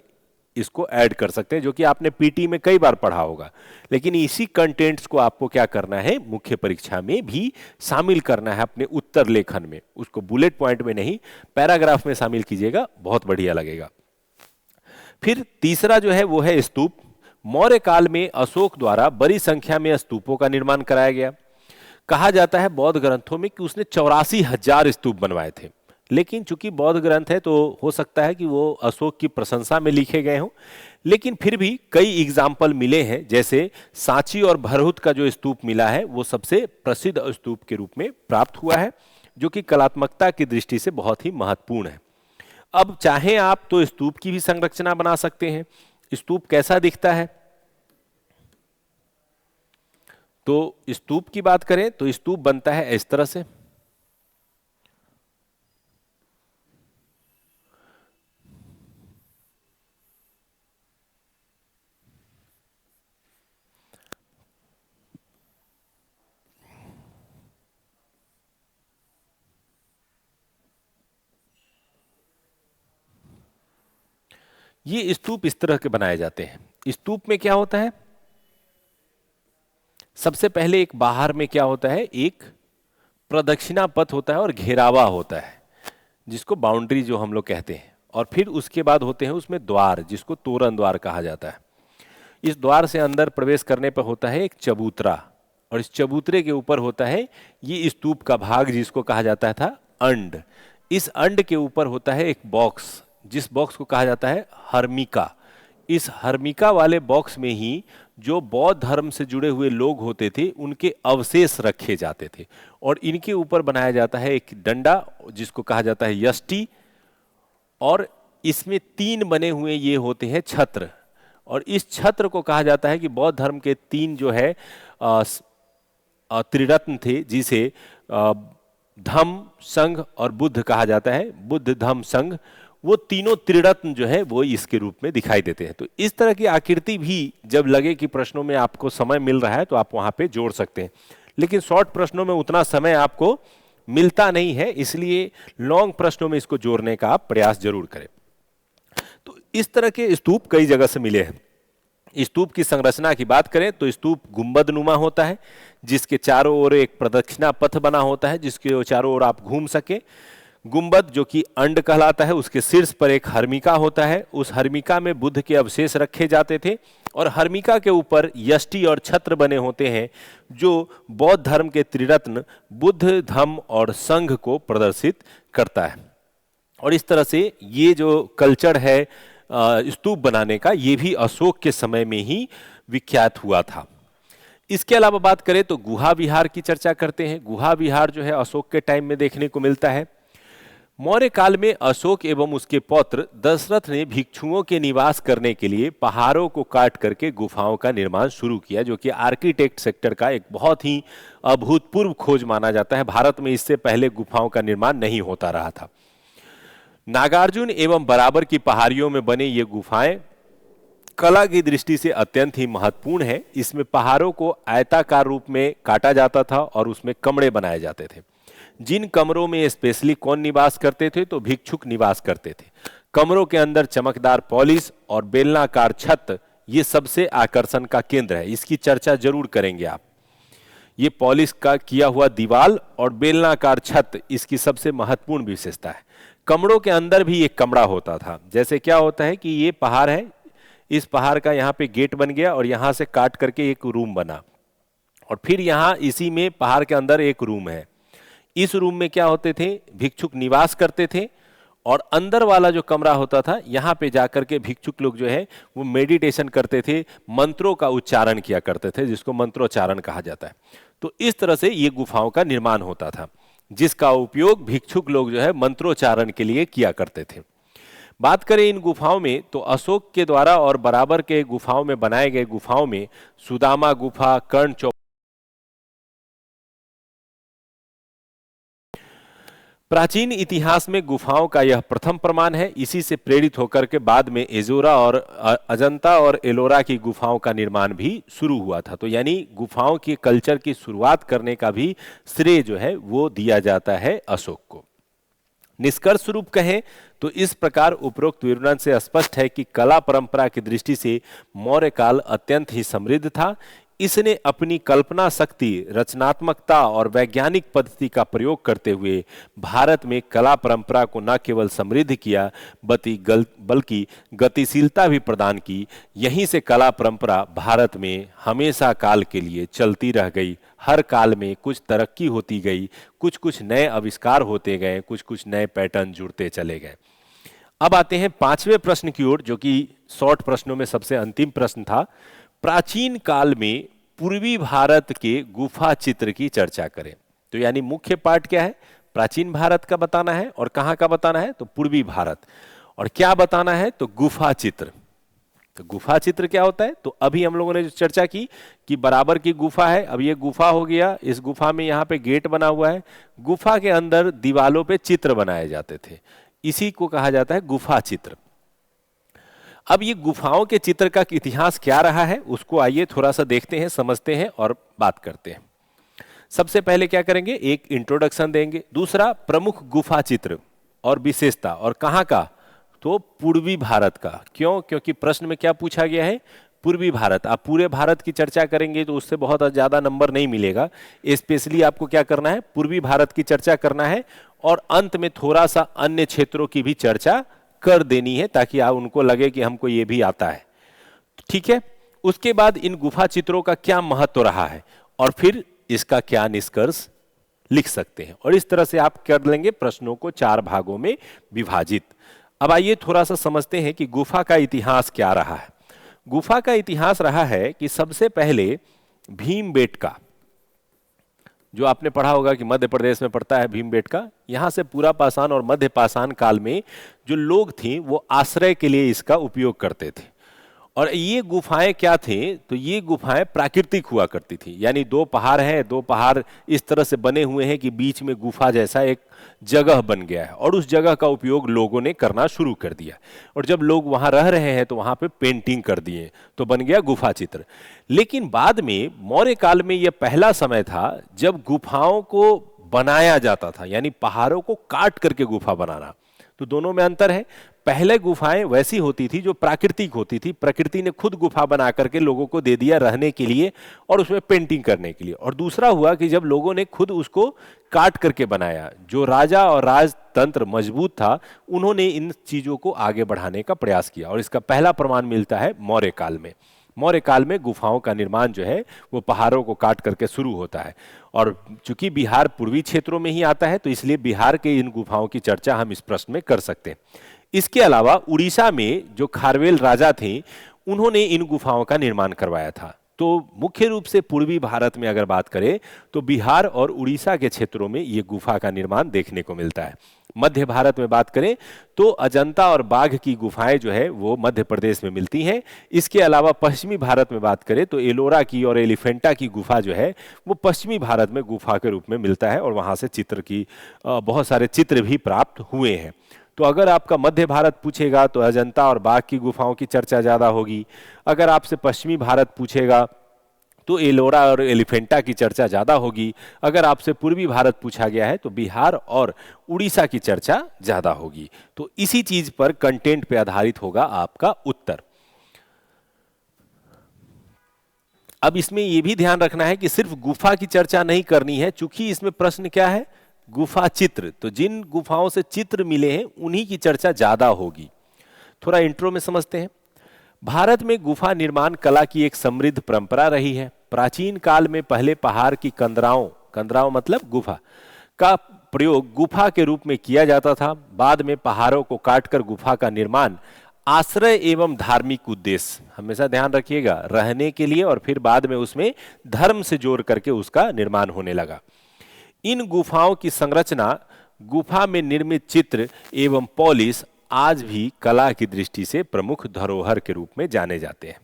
इसको ऐड कर सकते हैं, जो कि आपने पीटी में कई बार पढ़ा होगा। लेकिन इसी कंटेंट्स को आपको क्या करना है, मुख्य परीक्षा में भी शामिल करना है अपने उत्तर लेखन में। उसको बुलेट पॉइंट में नहीं, पैराग्राफ में शामिल कीजिएगा, बहुत बढ़िया लगेगा। फिर तीसरा जो है वो है स्तूप। मौर्य काल में अशोक द्वारा बड़ी संख्या में स्तूपों का निर्माण कराया गया। कहा जाता है बौद्ध ग्रंथों में कि उसने 84,000 स्तूप बनवाए थे। लेकिन चूंकि बौद्ध ग्रंथ है तो हो सकता है कि वो अशोक की प्रशंसा में लिखे गए हों, लेकिन फिर भी कई एग्जाम्पल मिले हैं। जैसे सांची और भरहुत का जो स्तूप मिला है वो सबसे प्रसिद्ध स्तूप के रूप में प्राप्त हुआ है, जो कि कलात्मकता की दृष्टि से बहुत ही महत्वपूर्ण है। अब चाहे आप तो स्तूप की भी संरचना बना सकते हैं। स्तूप कैसा दिखता है, तो स्तूप की बात करें तो स्तूप बनता है इस तरह से। ये स्तूप इस तरह के बनाए जाते हैं। स्तूप में क्या होता है, सबसे पहले एक बाहर में क्या होता है, एक प्रदक्षिणा पथ होता है और घेरावा होता है, जिसको बाउंड्री जो हम लोग कहते हैं। और फिर उसके बाद होते हैं उसमें द्वार, जिसको तोरण द्वार कहा जाता है। इस द्वार से अंदर प्रवेश करने पर होता है एक चबूतरा, और इस चबूतरे के ऊपर होता है ये स्तूप का भाग, जिसको कहा जाता था अंड। इस अंड के ऊपर होता है एक बॉक्स, जिस बॉक्स को कहा जाता है हर्मिका। इस हर्मिका वाले बॉक्स में ही जो बौद्ध धर्म से जुड़े हुए लोग होते थे उनके अवशेष रखे जाते थे, और इनके ऊपर बनाया जाता है एक डंडा, जिसको कहा जाता है यष्टि, और इसमें 3 बने हुए ये होते हैं छत्र। और इस छत्र को कहा जाता है कि बौद्ध धर्म के 3 जो है त्रिरत्न थे, जिसे धम्म, संघ और बुद्ध कहा जाता है। बुद्ध, धम्म, संघ, वो तीनों त्रिरत्न जो है वो इसके रूप में दिखाई देते हैं। तो इस तरह की आकृति भी जब लगे कि प्रश्नों में आपको समय मिल रहा है तो आप वहां पे जोड़ सकते हैं। लेकिन शॉर्ट प्रश्नों में उतना समय आपको मिलता नहीं है, इसलिए लॉन्ग प्रश्नों में इसको जोड़ने का आप प्रयास जरूर करें। तो इस तरह के स्तूप कई जगह से मिले हैं। स्तूप की संरचना की बात करें तो स्तूप गुंबद नुमा होता है, जिसके चारों ओर एक प्रदक्षिणा पथ बना होता है, जिसके चारों ओर आप घूम सके। गुंबद जो कि अंड कहलाता है, उसके शीर्ष पर एक हर्मिका होता है। उस हर्मिका में बुद्ध के अवशेष रखे जाते थे, और हर्मिका के ऊपर यष्टि और छत्र बने होते हैं, जो बौद्ध धर्म के त्रिरत्न बुद्ध, धम्म और संघ को प्रदर्शित करता है। और इस तरह से ये जो कल्चर है स्तूप बनाने का, ये भी अशोक के समय में ही विख्यात हुआ था। इसके अलावा बात करें तो गुहा विहार की चर्चा करते हैं। गुहा विहार जो है अशोक के टाइम में देखने को मिलता है। मौर्य काल में अशोक एवं उसके पौत्र दशरथ ने भिक्षुओं के निवास करने के लिए पहाड़ों को काट करके गुफाओं का निर्माण शुरू किया, जो कि आर्किटेक्ट सेक्टर का एक बहुत ही अभूतपूर्व खोज माना जाता है। भारत में इससे पहले गुफाओं का निर्माण नहीं होता रहा था। नागार्जुन एवं बराबर की पहाड़ियों में बने ये गुफाएं कला की दृष्टि से अत्यंत ही महत्वपूर्ण है। इसमें पहाड़ों को आयताकार रूप में काटा जाता था और उसमें कमरे बनाए जाते थे। जिन कमरों में स्पेशली कौन निवास करते थे, तो भिक्षुक निवास करते थे। कमरों के अंदर चमकदार पॉलिश और बेलनाकार छत ये सबसे आकर्षण का केंद्र है, इसकी चर्चा जरूर करेंगे आप। ये पॉलिश का किया हुआ दीवार और बेलनाकार छत इसकी सबसे महत्वपूर्ण विशेषता है। कमरों के अंदर भी एक कमरा होता था। जैसे क्या होता है कि ये पहाड़ है, इस पहाड़ का यहाँ पे गेट बन गया और यहाँ से काट करके एक रूम बना, और फिर यहाँ इसी में पहाड़ के अंदर एक रूम है। इस रूम में क्या होते थे, भिक्षुक निवास करते थे, और अंदर वाला जो कमरा होता था यहाँ पे जाकर के भिक्षुक लोग जो है वो मेडिटेशन करते थे, मंत्रों का उच्चारण किया करते थे, जिसको मंत्रोच्चारण कहा जाता है। तो इस तरह से ये गुफाओं का निर्माण होता था, जिसका उपयोग भिक्षुक लोग जो है मंत्रोच्चारण के लिए किया करते थे। बात करें इन गुफाओं में तो अशोक के द्वारा और बराबर के गुफाओं में बनाए गए गुफाओं में सुदामा गुफा, कर्ण चौपाल, प्राचीन इतिहास में गुफाओं का यह प्रथम प्रमाण है। इसी से प्रेरित होकर के बाद में एजोरा और अजंता और एलोरा की गुफाओं का निर्माण भी शुरू हुआ था। तो यानी गुफाओं के कल्चर की शुरुआत करने का भी श्रेय जो है वो दिया जाता है अशोक को। निष्कर्ष रूप कहें तो इस प्रकार उपरोक्त विवरण से स्पष्ट है कि कला परंपरा की दृष्टि से मौर्य काल अत्यंत ही समृद्ध था। इसने अपनी कल्पना शक्ति, रचनात्मकता और वैज्ञानिक पद्धति का प्रयोग करते हुए भारत में कला परंपरा को न केवल समृद्ध किया बल्कि गतिशीलता भी प्रदान की। यहीं से कला परंपरा भारत में हमेशा काल के लिए चलती रह गई। हर काल में कुछ तरक्की होती गई, कुछ कुछ नए आविष्कार होते गए, कुछ कुछ नए पैटर्न जुड़ते चले गए। अब आते हैं पांचवें प्रश्न की ओर, जो कि शॉर्ट प्रश्नों में सबसे अंतिम प्रश्न था। प्राचीन काल में पूर्वी भारत के गुफा चित्र की चर्चा करें। तो यानी मुख्य पार्ट क्या है, प्राचीन भारत का बताना है, और कहां का बताना है तो पूर्वी भारत, और क्या बताना है तो गुफा चित्र। तो गुफा चित्र क्या होता है, तो अभी हम लोगों ने जो चर्चा की कि बराबर की गुफा है, अब ये गुफा हो गया, इस गुफा में यहाँ पे गेट बना हुआ है, गुफा के अंदर दीवालों पे चित्र बनाए जाते थे, इसी को कहा जाता है गुफा चित्र। अब ये गुफाओं के चित्र का इतिहास क्या रहा है उसको आइए थोड़ा सा देखते हैं, समझते हैं और बात करते हैं। सबसे पहले क्या करेंगे, एक इंट्रोडक्शन देंगे। दूसरा, प्रमुख गुफा चित्र और विशेषता, और कहां का तो पूर्वी भारत का। क्यों, क्योंकि प्रश्न में क्या पूछा गया है, पूर्वी भारत। आप पूरे भारत की चर्चा करेंगे तो उससे बहुत ज्यादा नंबर नहीं मिलेगा, स्पेशली आपको क्या करना है, पूर्वी भारत की चर्चा करना है, और अंत में थोड़ा सा अन्य क्षेत्रों की भी चर्चा कर देनी है ताकि आप उनको लगे कि हमको ये भी आता है। ठीक है, उसके बाद इन गुफा चित्रों का क्या महत्व रहा है और फिर इसका क्या निष्कर्ष लिख सकते हैं, और इस तरह से आप कर लेंगे प्रश्नों को 4 भागों में विभाजित। अब आइए थोड़ा सा समझते हैं कि गुफा का इतिहास क्या रहा है। गुफा का इतिहास रहा है कि सबसे पहले भीमबेटका, जो आपने पढ़ा होगा कि मध्य प्रदेश में पड़ता है भीमबेटका, यहां से पूरा पाषाण और मध्य पाषाण काल में जो लोग थे वो आश्रय के लिए इसका उपयोग करते थे। और ये गुफाएं क्या थे, तो ये गुफाएं प्राकृतिक हुआ करती थी, यानी 2 पहाड़ हैं, 2 पहाड़ इस तरह से बने हुए हैं कि बीच में गुफा जैसा एक जगह बन गया है, और उस जगह का उपयोग लोगों ने करना शुरू कर दिया। और जब लोग वहां रह रहे हैं तो वहां पे पेंटिंग कर दिए, तो बन गया गुफा चित्र। लेकिन बाद में मौर्य काल में यह पहला समय था जब गुफाओं को बनाया जाता था, यानी पहाड़ों को काट करके गुफा बनाना। तो दोनों में अंतर है। पहले गुफाएं वैसी होती थी जो प्राकृतिक होती थी, प्रकृति ने खुद गुफा बना करके लोगों को दे दिया रहने के लिए और उसमें पेंटिंग करने के लिए। और दूसरा हुआ कि जब लोगों ने खुद उसको काट करके बनाया, जो राजा और राजतंत्र मजबूत था उन्होंने इन चीजों को आगे बढ़ाने का प्रयास किया, और इसका पहला प्रमाण मिलता है मौर्य काल में। मौर्य काल में गुफाओं का निर्माण जो है वो पहाड़ों को काट करके शुरू होता है, और चूंकि बिहार पूर्वी क्षेत्रों में ही आता है तो इसलिए बिहार के इन गुफाओं की चर्चा हम इस प्रश्न में कर सकते हैं। इसके अलावा उड़ीसा में जो खारवेल राजा थे उन्होंने इन गुफाओं का निर्माण करवाया था। तो मुख्य रूप से पूर्वी भारत में अगर बात करें तो बिहार और उड़ीसा के क्षेत्रों में ये गुफा का निर्माण देखने को मिलता है। मध्य भारत में बात करें तो अजंता और बाघ की गुफाएं जो है वो मध्य प्रदेश में मिलती हैं। इसके अलावा पश्चिमी भारत में बात करें तो एलोरा की और एलिफेंटा की गुफा जो है वो पश्चिमी भारत में गुफा के रूप में मिलता है, और वहां से चित्र की बहुत सारे चित्र भी प्राप्त हुए हैं। तो अगर आपका मध्य भारत पूछेगा तो अजंता और बाघ की गुफाओं की चर्चा ज्यादा होगी। अगर आपसे पश्चिमी भारत पूछेगा तो एलोरा और एलिफेंटा की चर्चा ज़्यादा होगी। अगर आपसे पूर्वी भारत पूछा गया है तो बिहार और उड़ीसा की चर्चा ज़्यादा होगी। तो इसी चीज़ पर कंटेंट पे आधारित होगा आपका उत्तर। अब इसमें यह भी ध्यान रखना है कि सिर्फ गुफा की चर्चा नहीं करनी है, चूंकि इसमें प्रश्न क्या है, गुफा चित्र। तो जिन गुफाओं से चित्र मिले हैं उन्हीं की चर्चा ज्यादा होगी। थोड़ा इंट्रो में समझते हैं। भारत में गुफा निर्माण कला की एक समृद्ध परंपरा रही है। प्राचीन काल में पहले पहाड़ की कंदराओं मतलब गुफा का प्रयोग गुफा के रूप में किया जाता था। बाद में पहाड़ों को काटकर गुफा का निर्माण आश्रय एवं धार्मिक उद्देश्य, हमेशा ध्यान रखिएगा, रहने के लिए, और फिर बाद में उसमें धर्म से जोड़ करके उसका निर्माण होने लगा। इन गुफाओं की संरचना, गुफा में निर्मित चित्र एवं पॉलिश आज भी कला की दृष्टि से प्रमुख धरोहर के रूप में जाने जाते हैं।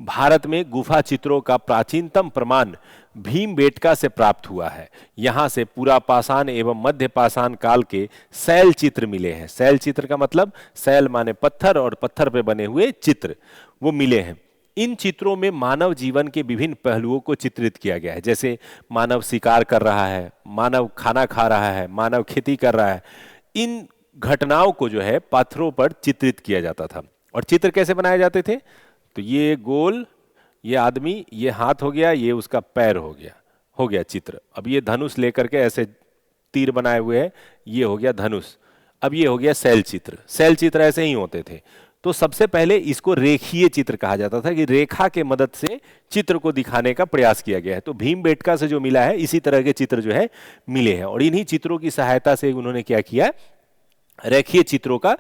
भारत में गुफा चित्रों का प्राचीनतम प्रमाण भीमबेटका से प्राप्त हुआ है। यहां से पूरा पाषाण एवं मध्य पाषाण काल के शैल चित्र मिले हैं। शैल चित्र का मतलब, शैल माने पत्थर और पत्थर पे बने हुए चित्र, वो मिले हैं। इन चित्रों में मानव जीवन के विभिन्न पहलुओं को चित्रित किया गया है, जैसे मानव शिकार कर रहा है, मानव खाना खा रहा है, मानव खेती कर रहा है। इन घटनाओं को जो है पत्थरों पर चित्रित किया जाता था। और चित्र कैसे बनाए जाते थे, तो ये गोल, ये आदमी, ये हाथ हो गया, ये उसका पैर हो गया चित्र। अब ये धनुष लेकर के ऐसे तीर बनाए हुए हैं, ये हो गया धनुष। अब ये हो गया शैल चित्र। शैल चित्र ऐसे ही होते थे। तो सबसे पहले इसको रेखीय चित्र कहा जाता था, कि रेखा के मदद से चित्र को दिखाने का प्रयास किया गया है। तो भीमबेटका से जो मिला है, इसी तरह के चित्र जो है मिले हैं, और इन्हीं चित्रों की सहायता से उन्होंने क्या किया, रेखीय चित्रों का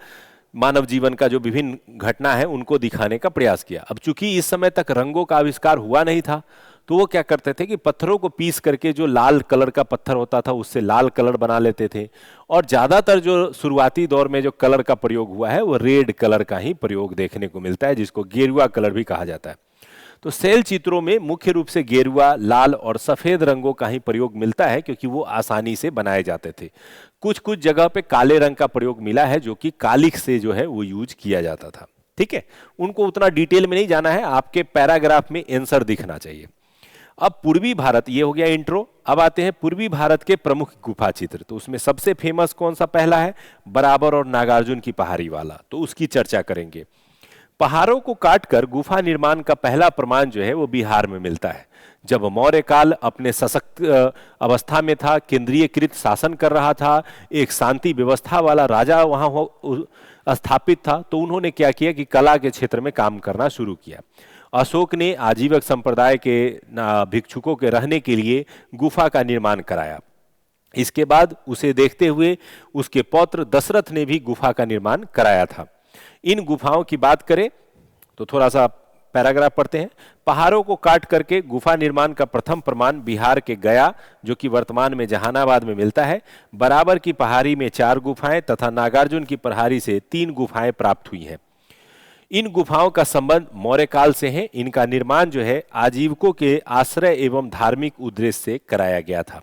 मानव जीवन का जो विभिन्न घटना है उनको दिखाने का प्रयास किया। अब चूंकि इस समय तक रंगों का आविष्कार हुआ नहीं था, तो वो क्या करते थे कि पत्थरों को पीस करके, जो लाल कलर का पत्थर होता था उससे लाल कलर बना लेते थे। और ज्यादातर जो शुरुआती दौर में जो कलर का प्रयोग हुआ है वो रेड कलर का ही प्रयोग देखने को मिलता है, जिसको गेरुआ कलर भी कहा जाता है। तो शैल चित्रों में मुख्य रूप से गेरुआ, लाल और सफेद रंगों का ही प्रयोग मिलता है, क्योंकि वो आसानी से बनाए जाते थे। कुछ कुछ जगह पे काले रंग का प्रयोग मिला है, जो कि कालिख से जो है वो यूज किया जाता था। ठीक है, उनको उतना डिटेल में नहीं जाना है, आपके पैराग्राफ में आंसर दिखना चाहिए। अब पूर्वी भारत, ये हो गया इंट्रो। अब आते हैं पूर्वी भारत के प्रमुख गुफा चित्र। तो उसमें सबसे फेमस कौन सा पहला है, बराबर और नागार्जुन की पहाड़ी वाला, तो उसकी चर्चा करेंगे। पहाड़ों को काटकर गुफा निर्माण का पहला प्रमाण जो है वो बिहार में मिलता है। जब मौर्य काल अपने सशक्त अवस्था में था, केंद्रीयकृत शासन कर रहा था, एक शांति व्यवस्था वाला राजा वहां स्थापित था, तो उन्होंने क्या किया कि कला के क्षेत्र में काम करना शुरू किया। अशोक ने आजीवक संप्रदाय के भिक्षुकों के रहने के लिए गुफा का निर्माण कराया। इसके बाद उसे देखते हुए उसके पौत्र दशरथ ने भी गुफा का निर्माण कराया था। इन गुफाओं की बात करें तो थोड़ा सा पैराग्राफ पढ़ते हैं। पहाड़ों को काट करके गुफा निर्माण का प्रथम प्रमाण बिहार के गया, जो कि वर्तमान में जहानाबाद में मिलता है, बराबर की पहाड़ी में 4 गुफाएं तथा नागार्जुन की पहाड़ी से 3 गुफाएं प्राप्त हुई हैं। इन गुफाओं का संबंध मौर्य काल से है। इनका निर्माण जो है आजीविकों के आश्रय एवं धार्मिक उद्देश्य से कराया गया था।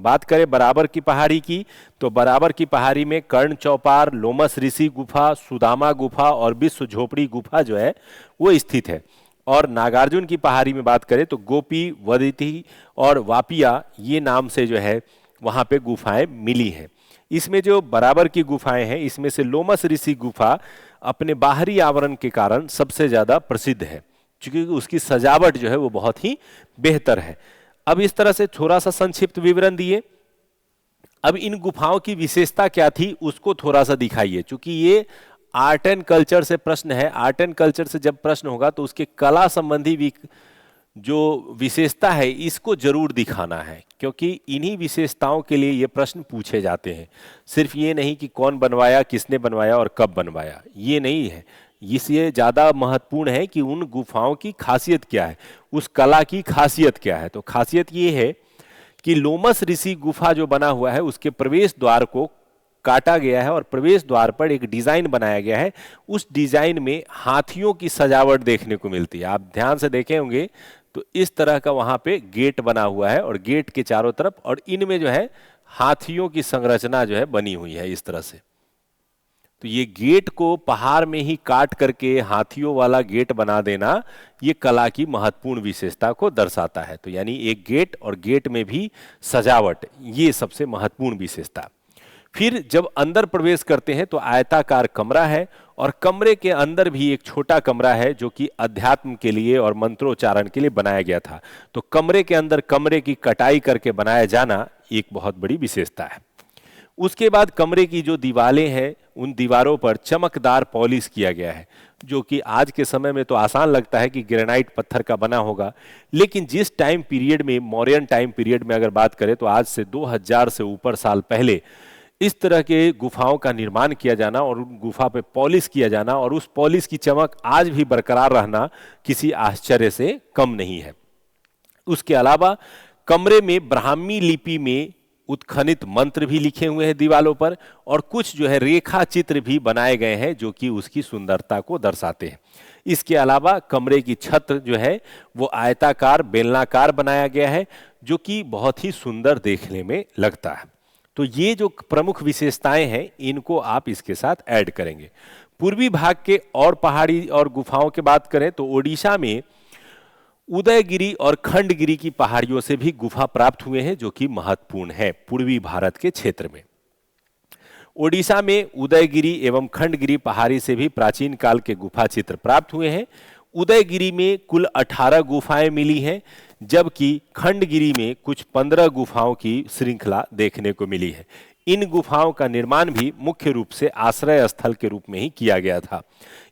बात करें बराबर की पहाड़ी की, तो बराबर की पहाड़ी में कर्ण चौपार, लोमस ऋषि गुफा, सुदामा गुफा और विश्व झोपड़ी गुफा जो है वो स्थित है। और नागार्जुन की पहाड़ी में बात करें तो गोपी, वदिति और वापिया, ये नाम से जो है वहां पे गुफाएं मिली हैं। इसमें जो बराबर की गुफाएं हैं, इसमें से लोमस ऋषि गुफा अपने बाहरी आवरण के कारण सबसे ज्यादा प्रसिद्ध है, क्योंकि उसकी सजावट जो है वो बहुत ही बेहतर है। अब इस तरह से थोड़ा सा संक्षिप्त विवरण दिए। अब इन गुफाओं की विशेषता क्या थी उसको थोड़ा सा दिखाइए, क्योंकि ये आर्ट एंड कल्चर से प्रश्न है। आर्ट एंड कल्चर से जब प्रश्न होगा तो उसके कला संबंधी जो विशेषता है इसको जरूर दिखाना है, क्योंकि इन्हीं विशेषताओं के लिए ये प्रश्न पूछे जाते हैं। सिर्फ ये नहीं कि कौन बनवाया, किसने बनवाया और कब बनवाया, ये नहीं है। इसलिए ज्यादा महत्वपूर्ण है कि उन गुफाओं की खासियत क्या है, उस कला की खासियत क्या है। तो खासियत ये है कि लोमस ऋषि गुफा जो बना हुआ है उसके प्रवेश द्वार को काटा गया है और प्रवेश द्वार पर एक डिजाइन बनाया गया है। उस डिजाइन में हाथियों की सजावट देखने को मिलती है। आप ध्यान से देखे होंगे तो इस तरह का वहां पे गेट बना हुआ है और गेट के चारों तरफ, और इनमें जो है हाथियों की संरचना जो है बनी हुई है इस तरह से। तो ये गेट को पहाड़ में ही काट करके हाथियों वाला गेट बना देना, ये कला की महत्वपूर्ण विशेषता को दर्शाता है। तो यानी एक गेट और गेट में भी सजावट, ये सबसे महत्वपूर्ण विशेषता। फिर जब अंदर प्रवेश करते हैं तो आयताकार कमरा है और कमरे के अंदर भी एक छोटा कमरा है जो कि अध्यात्म के लिए और मंत्रोच्चारण के लिए बनाया गया था। तो कमरे के अंदर कमरे की कटाई करके बनाया जाना एक बहुत बड़ी विशेषता है। उसके बाद कमरे की जो दीवारें हैं उन दीवारों पर चमकदार पॉलिश किया गया है, जो कि आज के समय में तो आसान लगता है कि ग्रेनाइट पत्थर का बना होगा, लेकिन जिस टाइम पीरियड में, मौर्यन टाइम पीरियड में अगर बात करें तो आज से 2000 से ऊपर साल पहले इस तरह के गुफाओं का निर्माण किया जाना और उन गुफा पे पॉलिश किया जाना और उस पॉलिश की चमक आज भी बरकरार रहना किसी आश्चर्य से कम नहीं है। उसके अलावा कमरे में ब्राह्मी लिपि में उत्खनित मंत्र भी लिखे हुए हैं दीवालों पर, और कुछ जो है रेखा चित्र भी बनाए गए हैं जो कि उसकी सुंदरता को दर्शाते हैं। इसके अलावा कमरे की छत जो है वो आयताकार बेलनाकार बनाया गया है, जो कि बहुत ही सुंदर देखने में लगता है। तो ये जो प्रमुख विशेषताएं हैं इनको आप इसके साथ ऐड करेंगे। पूर्वी भाग के और पहाड़ी और गुफाओं की बात करें तो ओडिशा में उदयगिरी और खंडगिरी की पहाड़ियों से भी गुफा प्राप्त हुए हैं, जो कि महत्वपूर्ण है पूर्वी भारत के क्षेत्र में। ओडिशा में उदयगिरी एवं खंडगिरी पहाड़ी से भी प्राचीन काल के गुफा चित्र प्राप्त हुए हैं। उदयगिरी में कुल 18 गुफाएं मिली हैं, जबकि खंडगिरी में कुछ 15 गुफाओं की श्रृंखला देखने को मिली है। इन गुफाओं का निर्माण भी मुख्य रूप से आश्रय स्थल के रूप में ही किया गया था।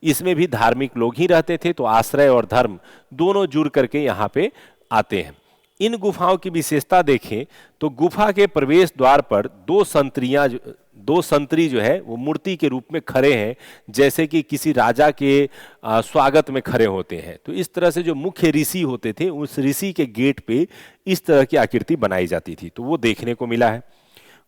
इसमें भी धार्मिक लोग ही रहते थे, तो आश्रय और धर्म दोनों जुड़ करके यहाँ पे आते हैं। इन गुफाओं की विशेषता देखें तो गुफा के प्रवेश द्वार पर दो संतरी जो है वो मूर्ति के रूप में खड़े हैं, जैसे कि किसी राजा के स्वागत में खड़े होते हैं। तो इस तरह से जो मुख्य ऋषि होते थे उस ऋषि के गेट पे इस तरह की आकृति बनाई जाती थी, तो वो देखने को मिला है।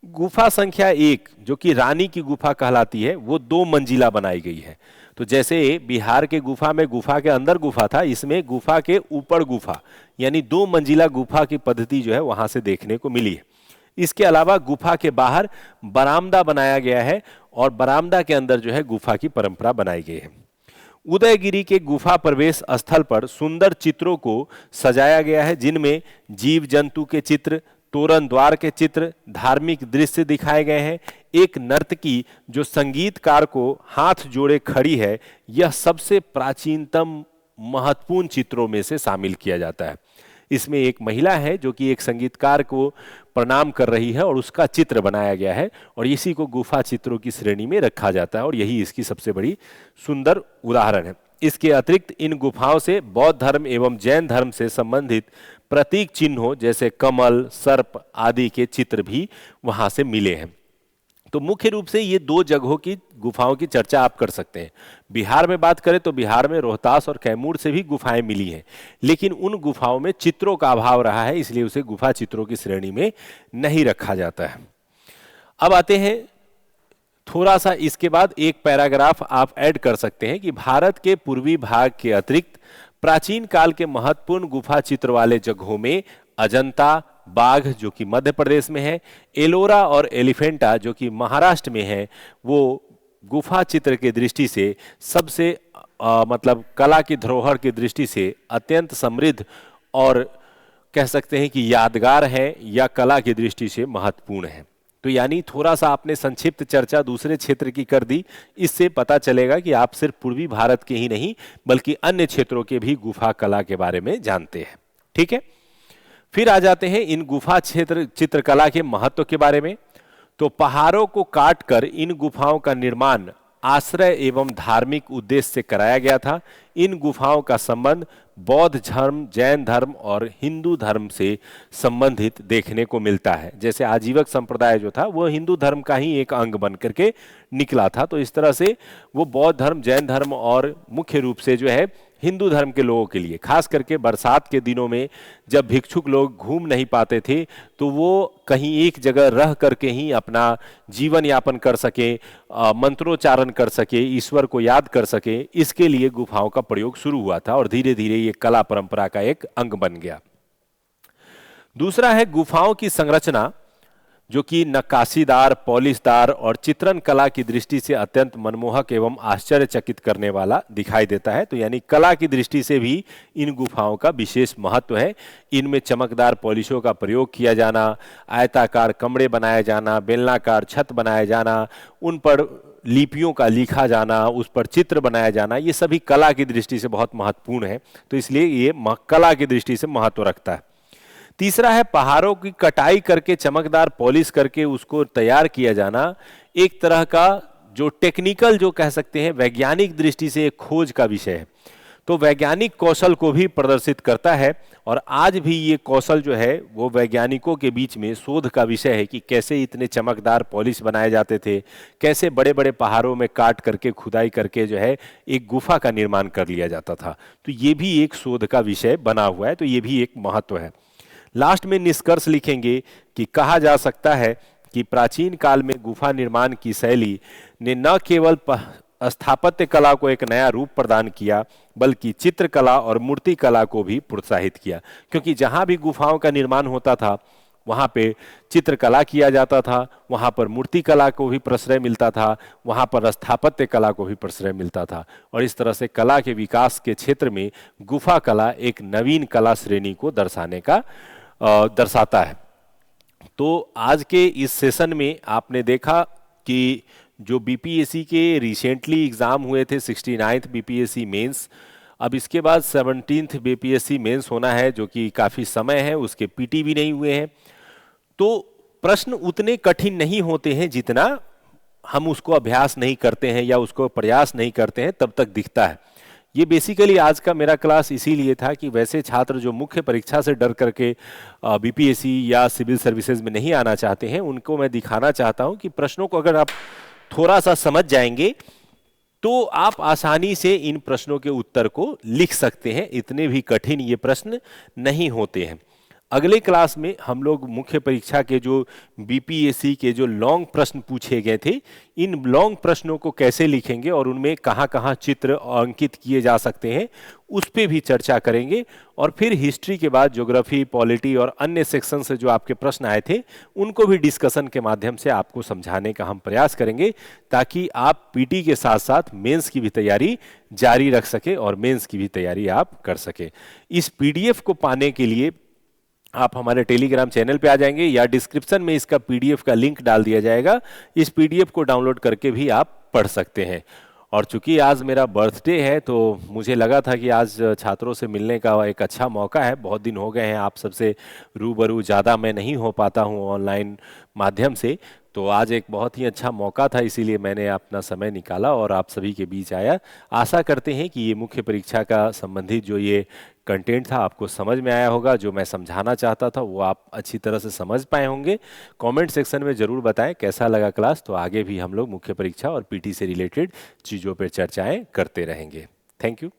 गुफा संख्या 1 जो कि रानी की गुफा कहलाती है, वो 2 मंजिला बनाई गई है। तो जैसे बिहार के गुफा में गुफा के अंदर गुफा था, इसमें गुफा के ऊपर गुफा, यानी 2 मंजिला गुफा की पद्धति जो है वहां से देखने को मिली है। इसके अलावा गुफा के बाहर बरामदा बनाया गया है और बरामदा के अंदर जो है गुफा की परंपरा बनाई गई है। उदयगिरी के गुफा प्रवेश स्थल पर सुंदर चित्रों को सजाया गया है, जिनमें जीव जंतु के चित्र, तोरण द्वार के चित्र, धार्मिक दृश्य दिखाए गए हैं। एक नर्तकी जो संगीतकार को हाथ जोड़े खड़ी है, यह सबसे प्राचीनतम महत्वपूर्ण चित्रों में से शामिल किया जाता है। इसमें एक महिला है जो कि एक संगीतकार को प्रणाम कर रही है और उसका चित्र बनाया गया है और इसी को गुफा चित्रों की श्रेणी में रखा जाता है और यही इसकी सबसे बड़ी सुंदर उदाहरण है। इसके अतिरिक्त इन गुफाओं से बौद्ध धर्म एवं जैन धर्म से संबंधित प्रतीक चिन्हों जैसे कमल, सर्प आदि के चित्र भी वहां से मिले हैं। तो मुख्य रूप से ये 2 जगहों की गुफाओं की चर्चा आप कर सकते हैं। बिहार में बात करें तो बिहार में रोहतास और कैमूर से भी गुफाएं मिली हैं, लेकिन उन गुफाओं में चित्रों का अभाव रहा है, इसलिए उसे गुफा चित्रों की श्रेणी में नहीं रखा जाता है। अब आते हैं थोड़ा सा, इसके बाद एक पैराग्राफ आप ऐड कर सकते हैं कि भारत के पूर्वी भाग के अतिरिक्त प्राचीन काल के महत्वपूर्ण गुफा चित्र वाले जगहों में अजंता, बाघ जो कि मध्य प्रदेश में है, एलोरा और एलिफेंटा जो कि महाराष्ट्र में है, वो गुफा चित्र की दृष्टि से सबसे मतलब कला की धरोहर की दृष्टि से अत्यंत समृद्ध और कह सकते हैं कि यादगार है या कला की दृष्टि से महत्वपूर्ण है। तो यानी थोड़ा सा आपने संक्षिप्त चर्चा दूसरे क्षेत्र की कर दी, इससे पता चलेगा कि आप सिर्फ पूर्वी भारत के ही नहीं बल्कि अन्य क्षेत्रों के भी गुफा कला के बारे में जानते हैं। ठीक है, फिर आ जाते हैं इन गुफा क्षेत्र चित्रकला के महत्व के बारे में। तो पहाड़ों को काटकर इन गुफाओं का निर्माण आश्रय एवं धार्मिक उद्देश्य से कराया गया था। इन गुफाओं का संबंध बौद्ध धर्म, जैन धर्म और हिंदू धर्म से संबंधित देखने को मिलता है। जैसे आजीवक संप्रदाय जो था वह हिंदू धर्म का ही एक अंग बन करके निकला था, तो इस तरह से वो बौद्ध धर्म, जैन धर्म और मुख्य रूप से जो है हिंदू धर्म के लोगों के लिए, खास करके बरसात के दिनों में जब भिक्षुक लोग घूम नहीं पाते थे तो वो कहीं एक जगह रह करके ही अपना जीवन यापन कर सके, मंत्रोच्चारण कर सके, ईश्वर को याद कर सके, इसके लिए गुफाओं का प्रयोग शुरू हुआ था और धीरे धीरे ये कला परंपरा का एक अंग बन गया। दूसरा है गुफाओं की संरचना जो कि नक्काशीदार, पॉलिशदार और चित्रण कला की दृष्टि से अत्यंत मनमोहक एवं आश्चर्यचकित करने वाला दिखाई देता है। तो यानी कला की दृष्टि से भी इन गुफाओं का विशेष महत्व है। इनमें चमकदार पॉलिशों का प्रयोग किया जाना, आयताकार कमरे बनाया जाना, बेलनाकार छत बनाया जाना, उन पर लिपियों का लिखा जाना, उस पर चित्र बनाया जाना, ये सभी कला की दृष्टि से बहुत महत्वपूर्ण है। तो इसलिए ये कला की दृष्टि से महत्व रखता है। तीसरा है पहाड़ों की कटाई करके चमकदार पॉलिश करके उसको तैयार किया जाना, एक तरह का जो टेक्निकल जो कह सकते हैं वैज्ञानिक दृष्टि से एक खोज का विषय है। तो वैज्ञानिक कौशल को भी प्रदर्शित करता है और आज भी ये कौशल जो है वो वैज्ञानिकों के बीच में शोध का विषय है कि कैसे इतने चमकदार पॉलिश बनाए जाते थे, कैसे बड़े बड़े पहाड़ों में काट करके खुदाई करके जो है एक गुफा का निर्माण कर लिया जाता था। तो ये भी एक शोध का विषय बना हुआ है। तो ये भी एक महत्व है। लास्ट में निष्कर्ष लिखेंगे कि कहा जा सकता है कि प्राचीन काल में गुफा निर्माण की शैली ने न केवल स्थापत्य कला को एक नया रूप प्रदान किया बल्कि चित्रकला और मूर्ति कला को भी प्रोत्साहित किया, क्योंकि जहां भी गुफाओं का निर्माण होता था वहां पे चित्रकला किया जाता था, वहां पर मूर्ति कला को भी प्रश्रय मिलता था, वहां पर स्थापत्य कला को भी प्रश्रय मिलता था। और इस तरह से कला के विकास के क्षेत्र में गुफा कला एक नवीन कला श्रेणी को दर्शाता है। तो आज के इस सेशन में आपने देखा कि जो बीपीएससी के रिसेंटली एग्ज़ाम हुए थे 69th बीपीएससी मेंस, अब इसके बाद 17th बीपीएससी मेंस होना है जो कि काफ़ी समय है, उसके पीटी भी नहीं हुए हैं। तो प्रश्न उतने कठिन नहीं होते हैं जितना हम उसको अभ्यास नहीं करते हैं या उसको प्रयास नहीं करते हैं तब तक दिखता है। ये बेसिकली आज का मेरा क्लास इसीलिए था कि वैसे छात्र जो मुख्य परीक्षा से डर करके बीपीएससी या सिविल सर्विसेज में नहीं आना चाहते हैं उनको मैं दिखाना चाहता हूं कि प्रश्नों को अगर आप थोड़ा सा समझ जाएंगे तो आप आसानी से इन प्रश्नों के उत्तर को लिख सकते हैं। इतने भी कठिन ये प्रश्न नहीं होते हैं। अगले क्लास में हम लोग मुख्य परीक्षा के जो बीपीएससी के जो लॉन्ग प्रश्न पूछे गए थे, इन लॉन्ग प्रश्नों को कैसे लिखेंगे और उनमें कहाँ-कहाँ चित्र अंकित किए जा सकते हैं उस पे भी चर्चा करेंगे। और फिर हिस्ट्री के बाद ज्योग्राफी, पॉलिटी और अन्य सेक्शन से जो आपके प्रश्न आए थे उनको भी डिस्कशन के माध्यम से आपको समझाने का हम प्रयास करेंगे, ताकि आप पीटी के साथ साथ मेंस की भी तैयारी जारी रख सके और मेंस की भी तैयारी आप कर सके। इस पीडीएफ को पाने के लिए आप हमारे टेलीग्राम चैनल पे आ जाएंगे या डिस्क्रिप्शन में इसका पीडीएफ का लिंक डाल दिया जाएगा। इस पीडीएफ को डाउनलोड करके भी आप पढ़ सकते हैं। और चूंकि आज मेरा बर्थडे है तो मुझे लगा था कि आज छात्रों से मिलने का एक अच्छा मौका है। बहुत दिन हो गए हैं आप सबसे रूबरू ज़्यादा मैं नहीं हो पाता हूँ ऑनलाइन माध्यम से, तो आज एक बहुत ही अच्छा मौका था, इसीलिए मैंने अपना समय निकाला और आप सभी के बीच आया। आशा करते हैं कि ये मुख्य परीक्षा का संबंधित जो ये कंटेंट था आपको समझ में आया होगा। जो मैं समझाना चाहता था वो आप अच्छी तरह से समझ पाए होंगे। कमेंट सेक्शन में ज़रूर बताएं कैसा लगा क्लास। तो आगे भी हम लोग मुख्य परीक्षा और पीटी से रिलेटेड चीज़ों पर चर्चाएं करते रहेंगे। Thank you.